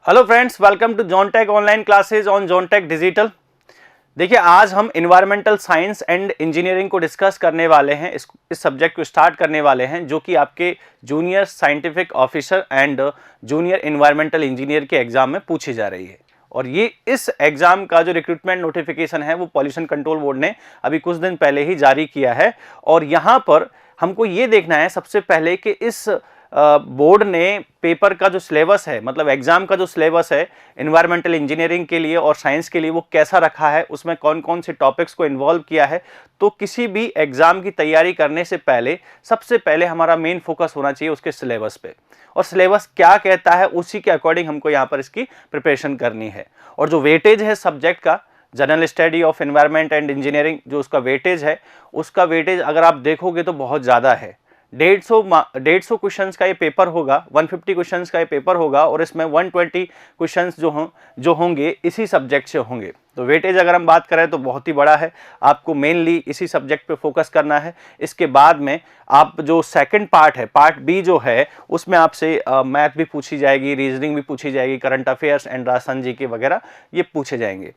Hello friends, welcome to जॉनटेक online classes on जॉनटेक digital. देखिए, आज हम इन्वायरमेंटल साइंस एंड इंजीनियरिंग को डिस्कस करने वाले हैं। इस सब्जेक्ट को स्टार्ट करने वाले हैं, जो कि आपके junior scientific officer and junior environmental engineer के एग्जाम में पूछी जा रही है। और ये इस एग्जाम का जो रिक्रूटमेंट नोटिफिकेशन है वो पॉल्यूशन कंट्रोल बोर्ड ने अभी कुछ दिन पहले ही जारी किया है। और यहाँ पर हमको ये देखना है सबसे पहले कि इस बोर्ड ने पेपर का जो सिलेबस है, मतलब एग्जाम का जो सिलेबस है इन्वायरमेंटल इंजीनियरिंग के लिए और साइंस के लिए, वो कैसा रखा है, उसमें कौन कौन से टॉपिक्स को इन्वॉल्व किया है। तो किसी भी एग्जाम की तैयारी करने से पहले सबसे पहले हमारा मेन फोकस होना चाहिए उसके सिलेबस पे, और सिलेबस क्या कहता है उसी के अकॉर्डिंग हमको यहाँ पर इसकी प्रिपरेशन करनी है। और जो वेटेज है सब्जेक्ट का, general study of environment and engineering, जो उसका वेटेज है, उसका वेटेज अगर आप देखोगे तो बहुत ज़्यादा है। 150 क्वेश्चंस का ये पेपर होगा, 150 क्वेश्चंस का ये पेपर होगा, और इसमें 120 क्वेश्चंस जो होंगे इसी सब्जेक्ट से होंगे। तो वेटेज अगर हम बात करें तो बहुत ही बड़ा है। आपको मेनली इसी सब्जेक्ट पे फोकस करना है। इसके बाद में आप जो सेकंड पार्ट है, पार्ट बी जो है, उसमें आपसे मैथ भी पूछी जाएगी, रीजनिंग भी पूछी जाएगी, करंट अफेयर्स एंड राजस्थान जी के वगैरह ये पूछे जाएंगे।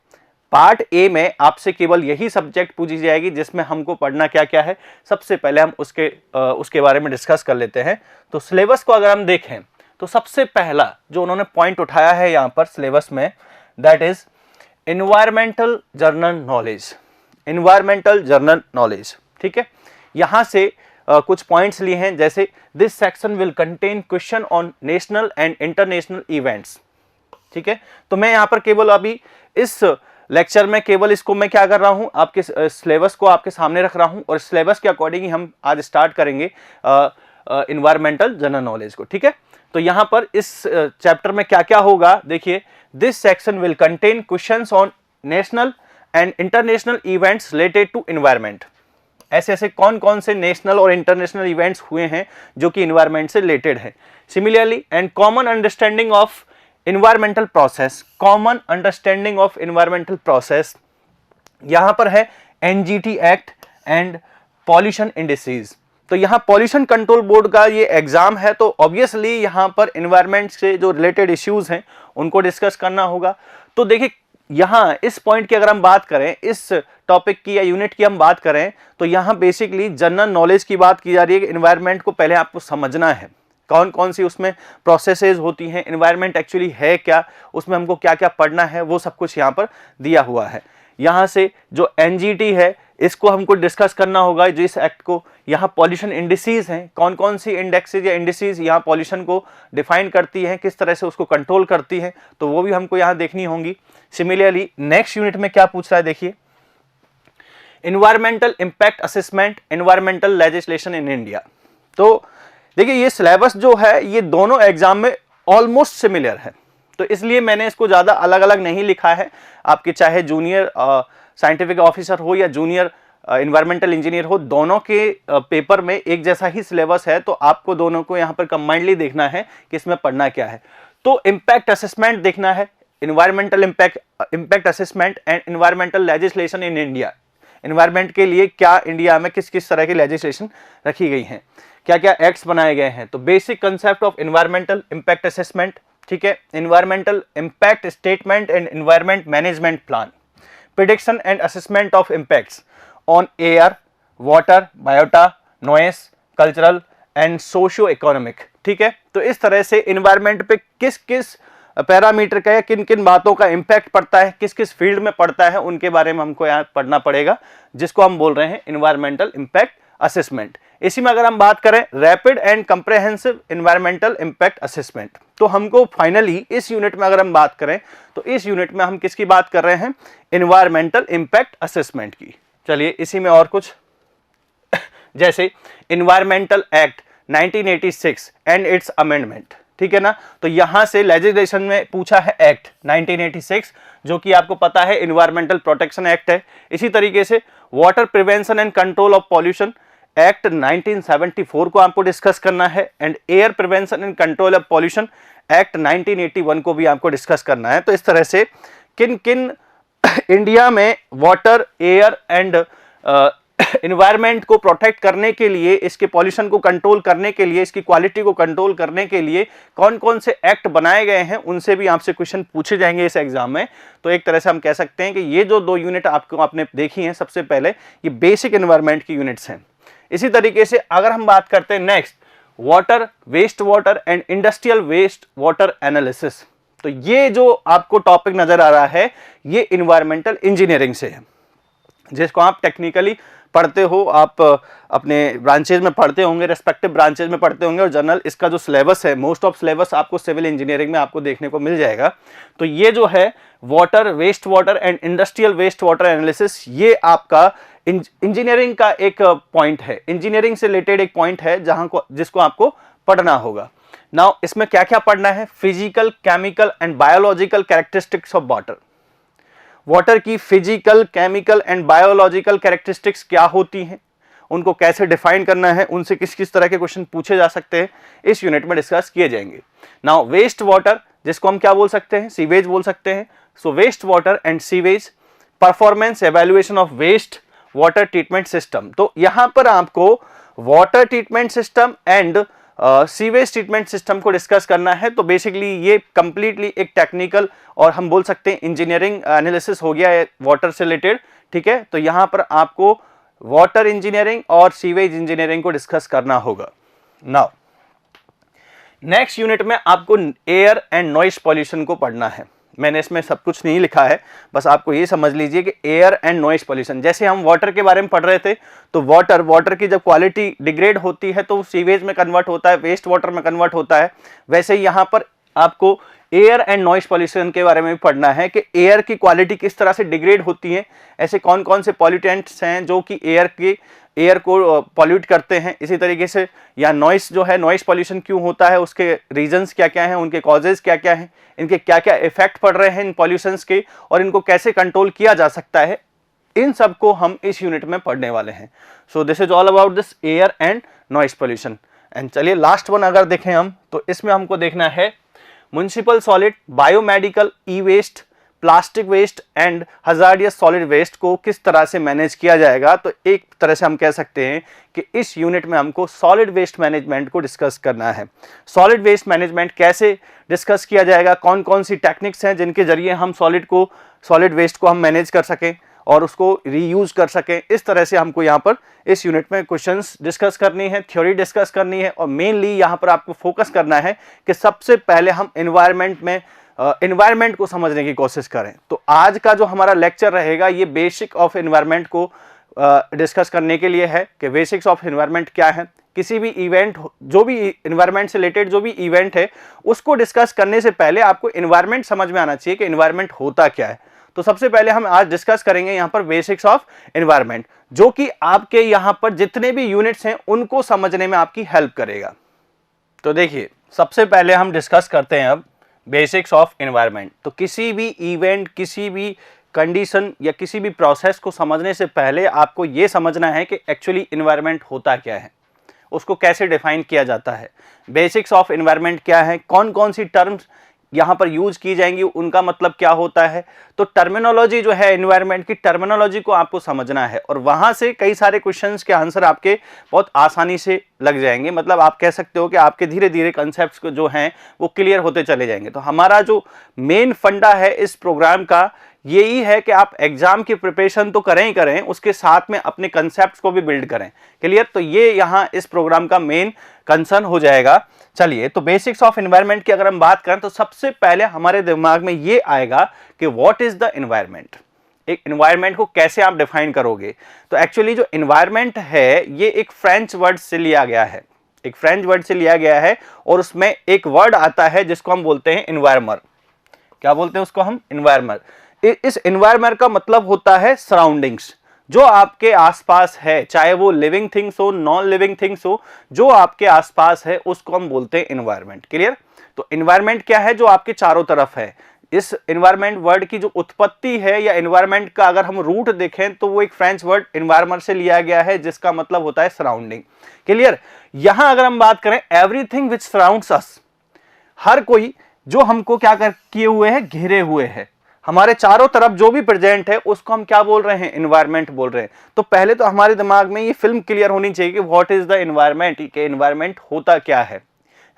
पार्ट ए में आपसे केवल यही सब्जेक्ट पूछी जाएगी जिसमें हमको पढ़ना क्या क्या है। सबसे पहले हम उसके बारे में डिस्कस कर लेते हैं। तो सिलेबस को अगर हम देखें तो सबसे पहला जो उन्होंने पॉइंट उठाया है यहाँ पर सिलेबस में, that is environmental general knowledge. Environmental general knowledge, ठीक है। यहाँ से कुछ पॉइंट्स लिए हैं, जैसे this section will contain question on national and international events, ठीक है। तो मैं यहाँ पर केवल अभी इस लेक्चर में केवल इसको मैं क्या कर रहा हूं, आपके सिलेबस को आपके सामने रख रहा हूं, और सिलेबस के अकॉर्डिंग ही हम आज स्टार्ट करेंगे इन्वायरमेंटल जनरल नॉलेज को, ठीक है। तो यहां पर इस चैप्टर में क्या क्या होगा, देखिए, this section will contain questions on national and international events related to environment. ऐसे ऐसे कौन कौन से नेशनल और इंटरनेशनल इवेंट्स हुए हैं जो कि इन्वायरमेंट से रिलेटेड है। Similarly and common understanding of environmental process, common understanding of environmental process, यहां पर है NGT act and pollution indices. तो यहां पॉल्यूशन कंट्रोल बोर्ड का ये एग्जाम है, तो ऑब्वियसली यहां पर इन्वायरमेंट से जो रिलेटेड इश्यूज हैं उनको डिस्कस करना होगा। तो देखिए, यहां इस पॉइंट की अगर हम बात करें, इस टॉपिक की या यूनिट की हम बात करें, तो यहां बेसिकली जनरल नॉलेज की बात की जा रही है कि इन्वायरमेंट को पहले आपको समझना है, कौन कौन सी उसमें प्रोसेसेस होती हैं, इन्वायरमेंट एक्चुअली है क्या, उसमें हमको क्या क्या पढ़ना है, वो सब कुछ यहाँ पर दिया हुआ है। यहाँ से जो एनजीटी है इसको हमको डिस्कस करना होगा, जो इस एक्ट को, यहाँ पॉल्यूशन इंडिसेस हैं, कौन कौन सी इंडेक्सेस या इंडिसेस यहाँ पॉल्यूशन को डिफाइन करती हैं, किस तरह से उसको कंट्रोल करती हैं, तो वो भी हमको यहाँ देखनी होंगी। सिमिलरली नेक्स्ट यूनिट में क्या पूछ रहा है, देखिए, environmental impact assessment, environmental legislation in India. तो देखिए, ये सिलेबस जो है ये दोनों एग्जाम में ऑलमोस्ट सिमिलर है, तो इसलिए मैंने इसको ज़्यादा अलग अलग नहीं लिखा है। आपके चाहे जूनियर साइंटिफिक ऑफिसर हो या जूनियर इन्वायरमेंटल इंजीनियर हो, दोनों के पेपर में एक जैसा ही सिलेबस है, तो आपको दोनों को यहाँ पर कंबाइंडली देखना है कि इसमें पढ़ना क्या है। तो इम्पैक्ट असेसमेंट देखना है, environmental impact assessment and environmental legislation in India. Environment के लिए क्या इंडिया में किस किस तरह की लेजिस्लेशन रखी गई हैं, क्या क्या एक्ट्स बनाए गए हैं। तो basic concept of environmental impact assessment, ठीक है, environmental impact statement and environment management plan, prediction and assessment of impacts on air, water, biota, noise, cultural and socio economic, ठीक है। तो इस तरह से इन्वायरमेंट पे किस किस पैरामीटर का या किन किन बातों का इंपैक्ट पड़ता है, किस किस फील्ड में पड़ता है, उनके बारे में हमको यहाँ पढ़ना पड़ेगा, जिसको हम बोल रहे हैं इन्वायरमेंटल इंपैक्ट असेसमेंट। इसी में अगर हम बात करें rapid and comprehensive environmental impact assessment, तो हमको फाइनली इस यूनिट में अगर हम बात करें तो इस यूनिट में हम किसकी बात कर रहे हैं, इन्वायरमेंटल इंपैक्ट असेसमेंट की। चलिए, इसी में और कुछ जैसे environmental act 1986 and it's amendment, ठीक है ना। तो यहां से लेजिस्लेशन में पूछा है एक्ट 1986, जो कि आपको पता है इन्वायरमेंटल प्रोटेक्शन एक्ट है। इसी तरीके से water prevention and control of pollution act 1974 को आपको डिस्कस करना है, and air prevention and control of pollution act 1981 को भी आपको डिस्कस करना है। तो इस तरह से किन किन इंडिया में वाटर, एयर एंड इन्वायरमेंट को प्रोटेक्ट करने के लिए, इसके पॉल्यूशन को कंट्रोल करने के लिए, इसकी क्वालिटी को कंट्रोल करने के लिए कौन कौन से एक्ट बनाए गए हैं, उनसे भी आपसे क्वेश्चन पूछे जाएंगे इस एग्जाम में। तो एक तरह से हम कह सकते हैं कि ये जो 2 यूनिट आपने देखी हैं, सबसे पहले ये बेसिक इन्वायरमेंट की यूनिट्स हैं। इसी तरीके से अगर हम बात करते हैं next, water, waste water and industrial waste water analysis, तो ये जो आपको टॉपिक नजर आ रहा है ये इन्वायरमेंटल इंजीनियरिंग से है, जिसको आप टेक्निकली पढ़ते हो, आप अपने ब्रांचेज में पढ़ते होंगे, रेस्पेक्टिव ब्रांचेज में पढ़ते होंगे। और जनरल इसका जो सिलेबस है, मोस्ट ऑफ सिलेबस आपको सिविल इंजीनियरिंग में आपको देखने को मिल जाएगा। तो ये जो है water, waste water and industrial waste water analysis, ये आपका इंजीनियरिंग का एक पॉइंट है, इंजीनियरिंग से रिलेटेड एक पॉइंट है जिसको आपको पढ़ना होगा। नाउ इसमें क्या क्या पढ़ना है? Physical, chemical and biological characteristics of water. Water की physical, chemical and biological characteristics क्या होती हैं, उनको कैसे डिफाइन करना है, उनसे किस किस तरह के क्वेश्चन पूछे जा सकते हैं, इस यूनिट में डिस्कस किए जाएंगे। नाउ वेस्ट वाटर, जिसको हम क्या बोल सकते हैं? सीवेज बोल सकते हैं। So waste water and sewage, performance evaluation of waste water treatment system. तो यहां पर आपको water treatment system and sewage treatment system को डिस्कस करना है। तो बेसिकली ये कंप्लीटली एक टेक्निकल और हम बोल सकते हैं इंजीनियरिंग एनालिसिस हो गया है वाटर से रिलेटेड, ठीक है। तो यहां पर आपको वाटर इंजीनियरिंग और सीवेज इंजीनियरिंग को डिस्कस करना होगा। नाउ नेक्स्ट यूनिट में आपको एयर एंड नॉइस पॉल्यूशन को पढ़ना है। मैंने इसमें सब कुछ नहीं लिखा है, बस आपको ये समझ लीजिए कि एयर एंड नॉइस पॉल्यूशन, जैसे हम वाटर के बारे में पढ़ रहे थे, तो वाटर की जब क्वालिटी डिग्रेड होती है तो सीवेज में कन्वर्ट होता है, वेस्ट वाटर में कन्वर्ट होता है। वैसे ही यहाँ पर आपको एयर एंड नॉइस पॉल्यूशन के बारे में भी पढ़ना है कि एयर की क्वालिटी किस तरह से डिग्रेड होती है, ऐसे कौन कौन से पॉल्यूटेंट्स हैं जो कि एयर को पॉल्यूट करते हैं। इसी तरीके से या नॉइस जो है, नॉइस पॉल्यूशन क्यों होता है, उसके रीजंस क्या क्या हैं, उनके कॉजेज क्या क्या हैं, इनके क्या क्या इफेक्ट पड़ रहे हैं इन पॉल्यूशंस के, और इनको कैसे कंट्रोल किया जा सकता है, इन सब को हम इस यूनिट में पढ़ने वाले हैं। So this is all about this air and noise pollution. And चलिए लास्ट वन अगर देखें हम, तो इसमें हमको देखना है municipal solid, biomedical, e waste, plastic waste and hazardous solid waste को किस तरह से मैनेज किया जाएगा। तो एक तरह से हम कह सकते हैं कि इस यूनिट में हमको सॉलिड वेस्ट मैनेजमेंट को डिस्कस करना है। सॉलिड वेस्ट मैनेजमेंट कैसे डिस्कस किया जाएगा, कौन कौन सी टेक्निक्स हैं जिनके जरिए हम सॉलिड वेस्ट को हम मैनेज कर सकें और उसको रीयूज कर सकें, इस तरह से हमको यहाँ पर इस यूनिट में क्वेश्चंस डिस्कस करनी है, थ्योरी डिस्कस करनी है। और मेनली यहाँ पर आपको फोकस करना है कि सबसे पहले हम एनवायरनमेंट को समझने की कोशिश करें। तो आज का जो हमारा लेक्चर रहेगा ये बेसिक ऑफ एनवायरनमेंट को डिस्कस करने के लिए है कि बेसिक्स ऑफ एनवायरनमेंट क्या है। किसी भी इवेंट, जो भी एनवायरनमेंट से रिलेटेड जो भी इवेंट है, उसको डिस्कस करने से पहले आपको एनवायरनमेंट समझ में आना चाहिए कि एनवायरनमेंट होता क्या है। तो सबसे पहले हम आज डिस्कस करेंगे यहाँ पर बेसिक्स ऑफ एनवायरनमेंट, जो कि आपके यहाँ पर जितने भी यूनिट्स हैं उनको समझने में आपकी हेल्प करेगा। तो देखिए, सबसे पहले हम डिस्कस करते हैं अब बेसिक्स ऑफ एनवायरनमेंट। तो किसी भी इवेंट, किसी भी कंडीशन या किसी भी प्रोसेस को समझने से पहले आपको ये समझना है कि एक्चुअली एनवायरनमेंट होता क्या है, उसको कैसे डिफाइन किया जाता है, बेसिक्स ऑफ एनवायरनमेंट क्या है, कौन कौन सी टर्म्स यहाँ पर यूज की जाएंगी, उनका मतलब क्या होता है। तो टर्मिनोलॉजी जो है, एनवायरनमेंट की टर्मिनोलॉजी को आपको समझना है और वहां से कई सारे क्वेश्चंस के आंसर आपके बहुत आसानी से लग जाएंगे। मतलब आप कह सकते हो कि आपके धीरे धीरे कंसेप्ट्स को जो हैं वो क्लियर होते चले जाएंगे। तो हमारा जो मेन फंडा है इस प्रोग्राम का यही है कि आप एग्जाम की प्रिपरेशन तो करें ही करें, उसके साथ में अपने कंसेप्ट्स को भी बिल्ड करें। क्लियर? तो ये यहाँ इस प्रोग्राम का मेन कंसर्न हो जाएगा। चलिए, तो बेसिक्स ऑफ एनवायरनमेंट की अगर हम बात करें तो सबसे पहले हमारे दिमाग में ये आएगा कि व्हाट इज द एनवायरनमेंट। एक एनवायरनमेंट को कैसे आप डिफाइन करोगे। तो एक्चुअली जो एनवायरनमेंट है ये एक फ्रेंच वर्ड से लिया गया है, एक फ्रेंच वर्ड से लिया गया है और उसमें एक वर्ड आता है जिसको हम बोलते हैं एनवायरमर। क्या बोलते हैं उसको हम? एनवायरमर। इस एनवायरनमेंट का मतलब होता है सराउंडिंग्स, जो आपके आसपास है, चाहे वो लिविंग थिंग्स हो, नॉन लिविंग थिंग्स हो, जो आपके आसपास है उसको हम बोलते हैं एनवायरनमेंट। क्लियर? तो एनवायरनमेंट क्या है? जो आपके चारों तरफ है। इस एनवायरनमेंट वर्ड की जो उत्पत्ति है या एनवायरनमेंट का अगर हम रूट देखें तो वो एक फ्रेंच वर्ड एनवायरनमेंट से लिया गया है जिसका मतलब होता है सराउंडिंग। क्लियर? यहां अगर हम बात करें एवरीथिंग विच सराउंड्स अस, हर कोई जो हमको क्या किए हुए है, घेरे हुए है, हमारे चारों तरफ जो भी प्रेजेंट है उसको हम क्या बोल रहे हैं, एनवायरनमेंट बोल रहे हैं। तो पहले तो हमारे दिमाग में ये फिल्म क्लियर होनी चाहिए कि व्हाट इज द एनवायरनमेंट, कि एनवायरनमेंट होता क्या है,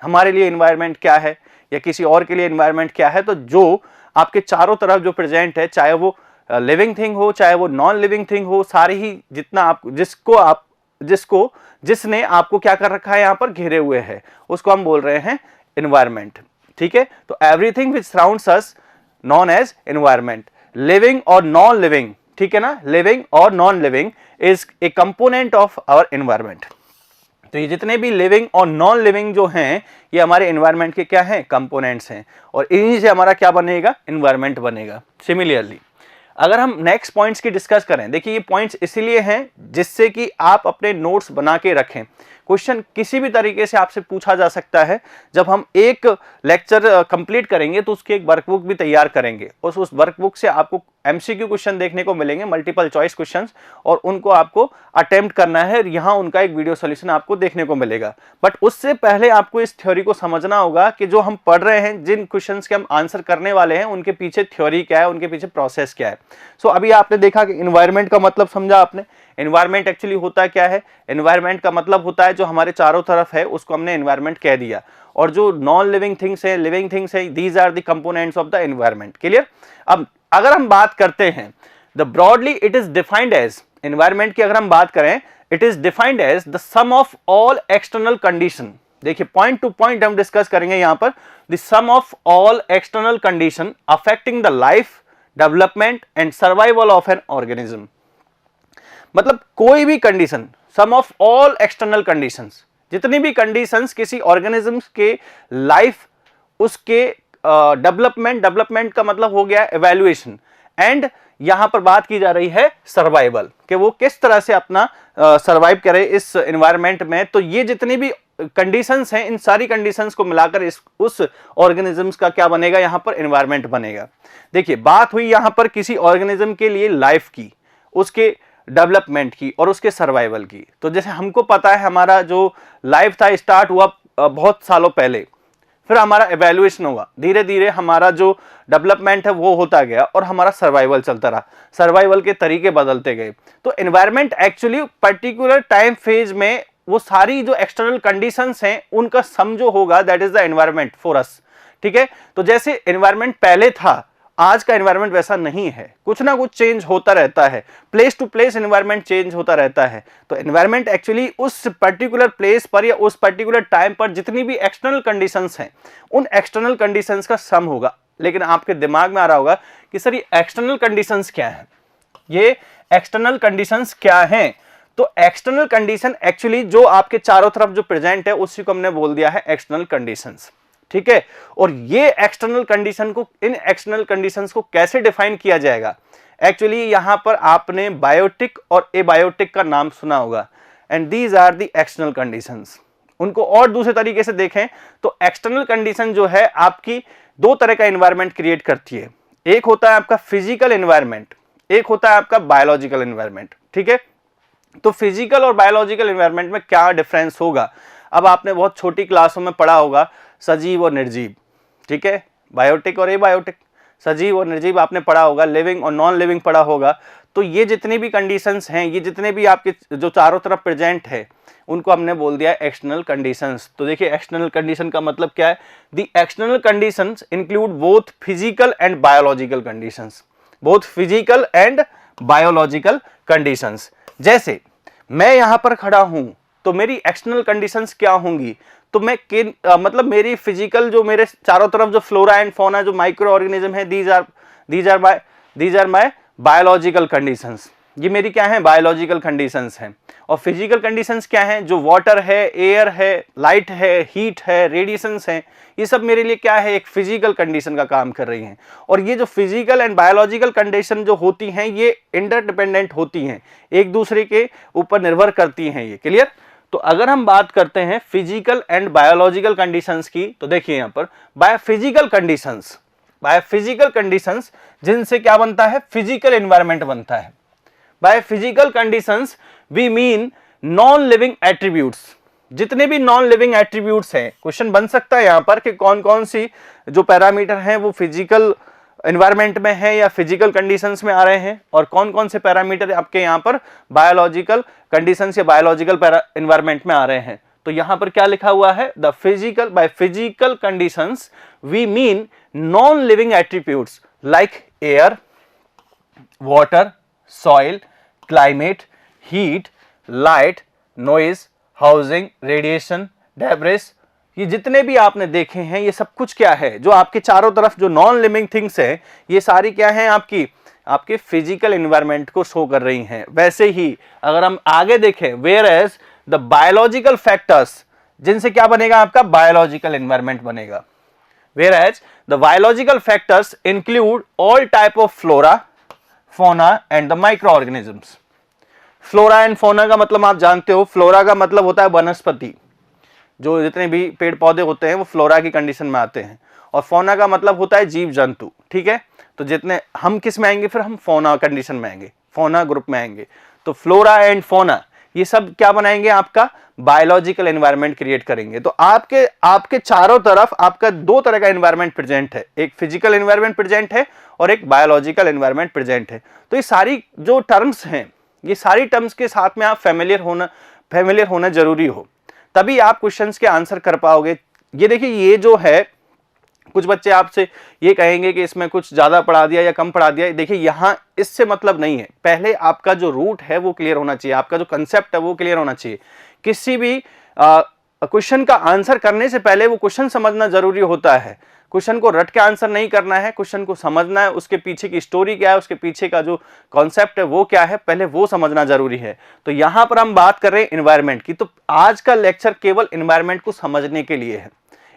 हमारे लिए एनवायरनमेंट क्या है या किसी और के लिए एनवायरनमेंट क्या है। तो जो आपके चारों तरफ जो प्रेजेंट है, चाहे वो लिविंग थिंग हो चाहे वो नॉन लिविंग थिंग हो, सारी ही जितना आप जिसने आपको क्या कर रखा है, यहां पर घेरे हुए है, उसको हम बोल रहे हैं एनवायरनमेंट। ठीक है, तो everything which surrounds us known as environment, living और नॉन लिविंग, ठीक है ना, लिविंग और non living is a component of our environment. तो ये जितने भी लिविंग और नॉन लिविंग जो हैं ये हमारे एनवायरनमेंट के क्या हैं, कंपोनेंट्स हैं, और इन्हीं से हमारा क्या बनेगा, एनवायरनमेंट बनेगा। सिमिलरली अगर हम नेक्स्ट पॉइंट्स की डिस्कस करें, देखिए ये पॉइंट्स इसीलिए हैं जिससे कि आप अपने नोट्स बना के रखें। क्वेश्चन किसी भी तरीके से आपसे पूछा जा सकता है। जब हम एक लेक्चर कंप्लीट करेंगे तो उसकी एक वर्कबुक भी तैयार करेंगे, और उस वर्कबुक से आपको एमसीक्यू क्वेश्चन देखने को मिलेंगे, मल्टीपल चॉइस क्वेश्चंस, और उनको आपको अटेम्प्ट करना है, यहाँ उनका एक वीडियो सॉल्यूशन आपको देखने को मिलेगा। बट उससे पहले आपको इस थ्योरी को समझना होगा कि जो हम पढ़ रहे हैं, जिन क्वेश्चंस के हम आंसर करने वाले हैं, उनके पीछे थ्योरी क्या है, उनके पीछे प्रोसेस क्या है। सो अभी आपने देखा कि एनवायरनमेंट का मतलब समझा आपने। एनवायरनमेंट एक्चुअली होता क्या है, एनवायरनमेंट का मतलब होता है जो हमारे चारों तरफ है उसको हमने एनवायरनमेंट कह दिया, और जो नॉन लिविंग थिंग्स है, लिविंग थिंग्स है, these are the components of the environment. Clear. अब अगर हम बात करते हैं the broadly it is defined as, environment की अगर हम बात करें, it is defined as the sum of all external condition. देखिए पॉइंट टू पॉइंट हम डिस्कस करेंगे यहां पर, the sum of all external condition affecting the life, development and survival of an organism. मतलब कोई भी condition, sum of all external conditions, जितनी भी कंडीशंस किसी ऑर्गेनिज्म के लाइफ, उसके डेवलपमेंट का मतलब हो गया एवेल्युएशन, एंड यहां पर बात की जा रही है सर्वाइवल, कि वो किस तरह से अपना सर्वाइव करे इस एनवायरनमेंट में। तो ये जितनी भी कंडीशंस हैं, इन सारी कंडीशंस को मिलाकर उस ऑर्गेनिजम्स का क्या बनेगा, यहां पर एनवायरनमेंट बनेगा। देखिए बात हुई यहां पर किसी ऑर्गेनिज्म के लिए लाइफ की, उसके डेवलपमेंट की और उसके सर्वाइवल की। तो जैसे हमको पता है हमारा जो लाइफ था स्टार्ट हुआ बहुत सालों पहले, फिर हमारा एवेल्युएशन हुआ, धीरे धीरे हमारा जो डेवलपमेंट है वो होता गया, और हमारा सर्वाइवल चलता रहा, सर्वाइवल के तरीके बदलते गए। तो environment actually particular time phase में वो सारी जो एक्सटर्नल कंडीशंस हैं उनका सम जो होगा, that is the environment for us. ठीक है, तो जैसे एनवायरनमेंट पहले था, आज का एनवायरनमेंट वैसा नहीं है, कुछ ना कुछ चेंज होता रहता है, place to place environment change होता रहता है। तो एनवायरनमेंट एक्चुअली उस पर्टिकुलर प्लेस पर या उस पर्टिकुलर टाइम पर जितनी भी एक्सटर्नल कंडीशंस हैं, उन एक्सटर्नल कंडीशंस का सम होगा। लेकिन आपके दिमाग में आ रहा होगा कि सर ये एक्सटर्नल कंडीशंस क्या है, ये एक्सटर्नल कंडीशंस क्या हैं। तो एक्सटर्नल कंडीशन एक्चुअली जो आपके चारों तरफ जो प्रेजेंट है उसी को हमने बोल दिया है एक्सटर्नल कंडीशंस। ठीक है, और ये एक्सटर्नल कंडीशन को, इन एक्सटर्नल कंडीशंस को कैसे डिफाइन किया जाएगा, एक्चुअली यहां पर आपने बायोटिक और एबायोटिक का नाम सुना होगा, and these are the external conditions. उनको और दूसरे तरीके से देखें तो एक्सटर्नल कंडीशन जो है आपकी दो तरह का एनवायरनमेंट क्रिएट करती है, एक होता है आपका फिजिकल एनवायरनमेंट, एक होता है आपका बायोलॉजिकल एनवायरनमेंट। ठीक है, तो फिजिकल और बायोलॉजिकल एनवायरनमेंट में क्या डिफरेंस होगा, अब आपने बहुत छोटी क्लासों में पढ़ा होगा, सजीव और निर्जीव। ठीक है, बायोटिक और एबायोटिक, सजीव और निर्जीव आपने पढ़ा होगा, लिविंग और नॉन लिविंग पढ़ा होगा। तो ये जितनी भी कंडीशंस हैं, ये जितने भी आपके जो चारों तरफ प्रेजेंट है, उनको हमने बोल दिया एक्सटर्नल कंडीशंस। तो देखिए एक्सटर्नल कंडीशन का मतलब क्या है, the external conditions include both physical and biological conditions, both physical and biological conditions. जैसे मैं यहां पर खड़ा हूं तो मेरी एक्सटर्नल कंडीशंस क्या होंगी, तो मैं मतलब मेरी फिजिकल जो मेरे चारों तरफ जो फ्लोरा एंड फौना जो माइक्रो ऑर्गेनिज्म है, these are my biological conditions. ये मेरी क्या है, बायोलॉजिकल कंडीशंस हैं। और फिजिकल कंडीशंस क्या हैं, जो वाटर है, एयर है, लाइट है, हीट है, रेडिएशंस हैं, ये सब मेरे लिए क्या है, एक फिजिकल कंडीशन का काम कर रही हैं। और ये जो फिजिकल एंड बायोलॉजिकल कंडीशन जो होती हैं ये इंटरडिपेंडेंट होती हैं, एक दूसरे के ऊपर निर्भर करती हैं। ये क्लियर। तो अगर हम बात करते हैं फिजिकल एंड बायोलॉजिकल कंडीशंस की, तो देखिए यहां पर बायोफिजिकल कंडीशंस जिनसे क्या बनता है, फिजिकल एनवायरनमेंट बनता है। By physical conditions we mean non living attributes, जितने भी नॉन लिविंग एट्रीब्यूट्स हैं। क्वेश्चन बन सकता है यहां पर कि कौन कौन सी जो पैरामीटर हैं वो फिजिकल एनवायरमेंट में है या फिजिकल कंडीशंस में आ रहे हैं, और कौन कौन से पैरामीटर आपके यहाँ पर बायोलॉजिकल कंडीशंस या बायोलॉजिकल एनवायरमेंट में आ रहे हैं। तो यहाँ पर क्या लिखा हुआ है, the physical, by physical conditions we mean non living attributes like air, water, soil, climate, heat, light, noise, housing, radiation, debris, ये जितने भी आपने देखे हैं ये सब कुछ क्या है, जो आपके चारों तरफ जो नॉन लिविंग थिंग्स है, ये सारी क्या है, आपके फिजिकल एनवायरनमेंट को शो कर रही हैं। वैसे ही अगर हम आगे देखें, whereas the biological factors, जिनसे क्या बनेगा, आपका बायोलॉजिकल एनवायरनमेंट बनेगा। Whereas the biological factors include all type of flora, fauna and the microorganisms. Flora and fauna का मतलब आप जानते हो, फ्लोरा का मतलब होता है वनस्पति, जो जितने भी पेड़ पौधे होते हैं वो फ्लोरा की कंडीशन में आते हैं, और फोना का मतलब होता है जीव जंतु। ठीक है, तो जितने हम किस में आएंगे, फिर हम फोना कंडीशन में आएंगे, फोना ग्रुप में आएंगे। तो फ्लोरा एंड फोना ये सब क्या बनाएंगे, आपका बायोलॉजिकल एनवायरनमेंट क्रिएट करेंगे। तो आपके चारों तरफ आपका दो तरह का एनवायरनमेंट प्रेजेंट है, एक फिजिकल एनवायरनमेंट प्रेजेंट है और एक बायोलॉजिकल एनवायरनमेंट प्रेजेंट है। तो ये सारी जो टर्म्स हैं, ये सारी टर्म्स के साथ में आप फेमिलियर होना जरूरी हो, तभी आप क्वेश्चंस के आंसर कर पाओगे। ये देखिए, ये जो है, कुछ बच्चे आपसे ये कहेंगे कि इसमें कुछ ज्यादा पढ़ा दिया या कम पढ़ा दिया। देखिए, यहाँ इससे मतलब नहीं है, पहले आपका जो रूट है वो क्लियर होना चाहिए, आपका जो कंसेप्ट है वो क्लियर होना चाहिए। किसी भी क्वेश्चन का आंसर करने से पहले वो क्वेश्चन समझना जरूरी होता है। क्वेश्चन को रट के आंसर नहीं करना है, क्वेश्चन को समझना है, उसके पीछे की स्टोरी क्या है, उसके पीछे का जो कॉन्सेप्ट है वो क्या है, पहले वो समझना जरूरी है। तो यहाँ पर हम बात कर रहे हैं एनवायरनमेंट की, तो आज का लेक्चर केवल एनवायरनमेंट को समझने के लिए है।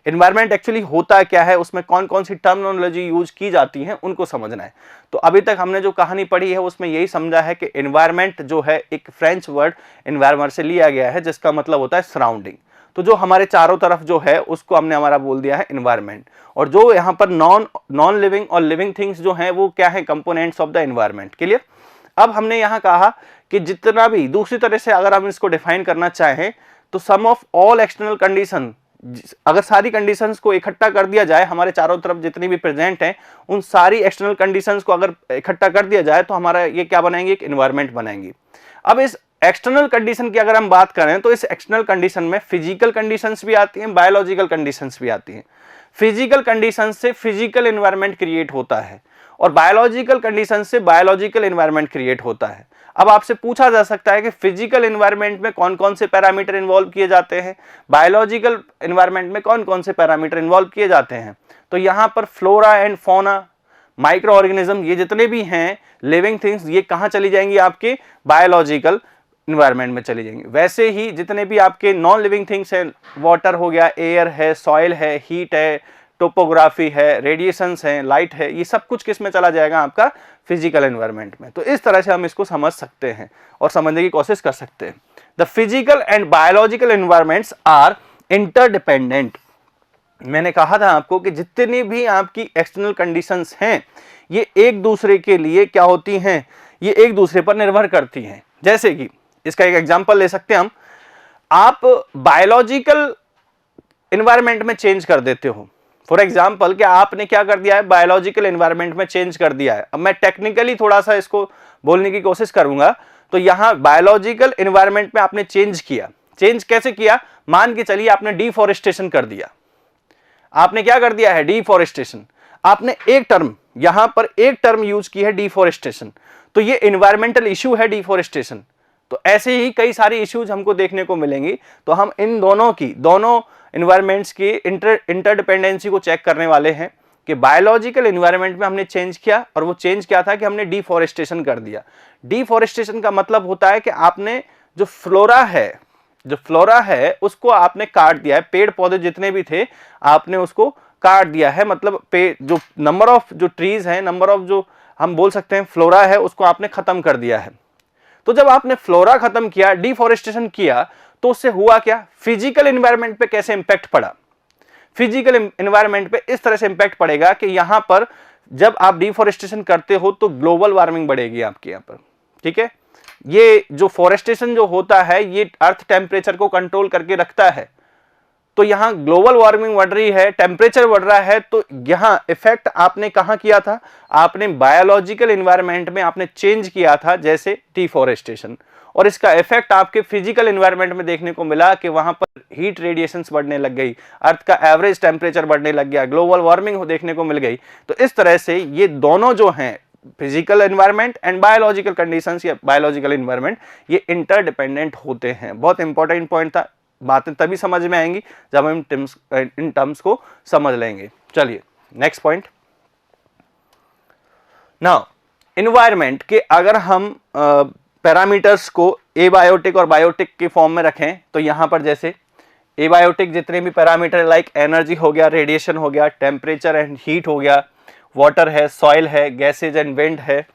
एनवायरनमेंट एक्चुअली होता क्या है, उसमें कौन कौन सी टर्मिनोलॉजी यूज की जाती है, उनको समझना है। तो अभी तक हमने जो कहानी पढ़ी है उसमें यही समझा है कि एनवायरनमेंट जो है एक फ्रेंच वर्ड एनवायरनमेंट से लिया गया है, जिसका मतलब होता है सराउंडिंग। तो जो हमारे चारों तरफ जो है उसको हमने हमारा बोल दिया है एनवायरनमेंट, और जो यहाँ पर नॉन लिविंग और लिविंग थिंग्स जो हैं वो क्या है, components of the environment. Clear. अब हमने यहाँ कहा कि जितना भी, दूसरी तरह से अगर हम इसको डिफाइन करना चाहें तो सम ऑफ ऑल एक्सटर्नल कंडीशन, अगर सारी कंडीशंस को इकट्ठा कर दिया जाए, हमारे चारों तरफ जितनी भी प्रेजेंट हैं उन सारी एक्सटर्नल कंडीशंस को अगर इकट्ठा कर दिया जाए तो हमारा ये क्या बनाएंगे, एक एनवायरनमेंट बनाएंगे। अब इस एक्सटर्नल कंडीशन की अगर हम बात करें तो इस एक्सटर्नल कंडीशन में फिजिकल कंडीशंस भी आती हैं, बायोलॉजिकल कंडीशंस भी आती हैं। फिजिकल कंडीशन से फिजिकल एनवायरनमेंट क्रिएट होता है और बायोलॉजिकल कंडीशन से बायोलॉजिकल एनवायरनमेंट क्रिएट होता है। अब आपसे पूछा जा सकता है कि फिजिकल एनवायरनमेंट में कौन कौन से पैरामीटर इन्वॉल्व किए जाते हैं, बायोलॉजिकल एनवायरनमेंट में कौन कौन से पैरामीटर इन्वॉल्व किए जाते हैं। तो यहाँ पर flora and fauna, micro organism, ये जितने भी हैं लिविंग थिंग्स, ये कहाँ चली जाएंगी, आपके बायोलॉजिकल इन्वायरमेंट में चली जाएंगी। वैसे ही जितने भी आपके नॉन लिविंग थिंग्स हैं, वाटर हो गया, एयर है, सॉइल है, हीट है, टोपोग्राफी है, रेडिएशंस हैं, लाइट है, ये सब कुछ किस में चला जाएगा, आपका फिजिकल एनवायरनमेंट में। तो इस तरह से हम इसको समझ सकते हैं और समझने की कोशिश कर सकते हैं। The physical and biological environments are interdependent. मैंने कहा था आपको कि जितनी भी आपकी एक्सटर्नल कंडीशंस हैं ये एक दूसरे के लिए क्या होती हैं, ये एक दूसरे पर निर्भर करती हैं। जैसे कि इसका एक एग्जांपल ले सकते हैं हम, आप बायोलॉजिकल एनवायरनमेंट में चेंज कर देते हो। फॉर एग्जांपल कि आपने क्या कर दिया है, बायोलॉजिकल एनवायरनमेंट में चेंज कर दिया है। अब मैं टेक्निकली थोड़ा सा इसको बोलने की कोशिश करूंगा। तो यहां बायोलॉजिकल एनवायरनमेंट में आपने चेंज किया। चेंज कैसे किया, मान के चलिए आपने डिफॉरेस्टेशन कर दिया। आपने क्या कर दिया है, डिफॉरेस्टेशन। आपने एक टर्म, यहां पर एक टर्म यूज की है, डिफॉरेस्टेशन। तो ये एनवायरमेंटल इश्यू है डिफॉरेस्टेशन। तो ऐसे ही कई सारी इश्यूज हमको देखने को मिलेंगी। तो हम इन दोनों एनवायरमेंट्स की इंटरडिपेंडेंसी को चेक करने वाले हैं कि बायोलॉजिकल एनवायरमेंट में हमने चेंज किया, और वो चेंज क्या था कि हमने डिफॉरेस्टेशन कर दिया। डिफॉरेस्टेशन का मतलब होता है कि आपने जो फ्लोरा है उसको आपने काट दिया है। पेड़ पौधे जितने भी थे आपने उसको काट दिया है, मतलब जो नंबर ऑफ जो ट्रीज हैं, नंबर ऑफ जो हम बोल सकते हैं फ्लोरा है, उसको आपने खत्म कर दिया है। तो जब आपने फ्लोरा खत्म किया, डिफॉरेस्टेशन किया, तो उससे हुआ क्या, फिजिकल एनवायरनमेंट पे कैसे इंपैक्ट पड़ा। फिजिकल एनवायरनमेंट पे इस तरह से इंपैक्ट पड़ेगा कि यहां पर जब आप डिफॉरेस्टेशन करते हो तो ग्लोबल वार्मिंग बढ़ेगी आपके यहां पर। ठीक है, ये जो फॉरेस्टेशन जो होता है ये अर्थ टेम्परेचर को कंट्रोल करके रखता है। तो यहाँ ग्लोबल वार्मिंग बढ़ रही है, टेम्परेचर बढ़ रहा है, तो यहाँ इफेक्ट आपने कहाँ किया था, आपने बायोलॉजिकल एनवायरनमेंट में आपने चेंज किया था, जैसे डिफॉरेस्टेशन, और इसका इफेक्ट आपके फिजिकल एनवायरनमेंट में देखने को मिला कि वहां पर हीट रेडिएशंस बढ़ने लग गई, अर्थ का एवरेज टेम्परेचर बढ़ने लग गया, ग्लोबल वार्मिंग देखने को मिल गई। तो इस तरह से ये दोनों जो हैं, physical environment and biological conditions या बायोलॉजिकल एनवायरनमेंट, ये इंटरडिपेंडेंट होते हैं। बहुत इंपॉर्टेंट पॉइंट था, बातें तभी समझ में आएंगी जब हम इन टर्म्स को समझ लेंगे। चलिए नेक्स्ट पॉइंट। नाउ एनवायरनमेंट के अगर हम पैरामीटर्स को एबायोटिक और बायोटिक के फॉर्म में रखें, तो यहां पर जैसे एबायोटिक जितने भी पैरामीटर लाइक एनर्जी हो गया, रेडिएशन हो गया, टेम्परेचर एंड हीट हो गया, वाटर है, सॉइल है, गैसेज एंड विंड है,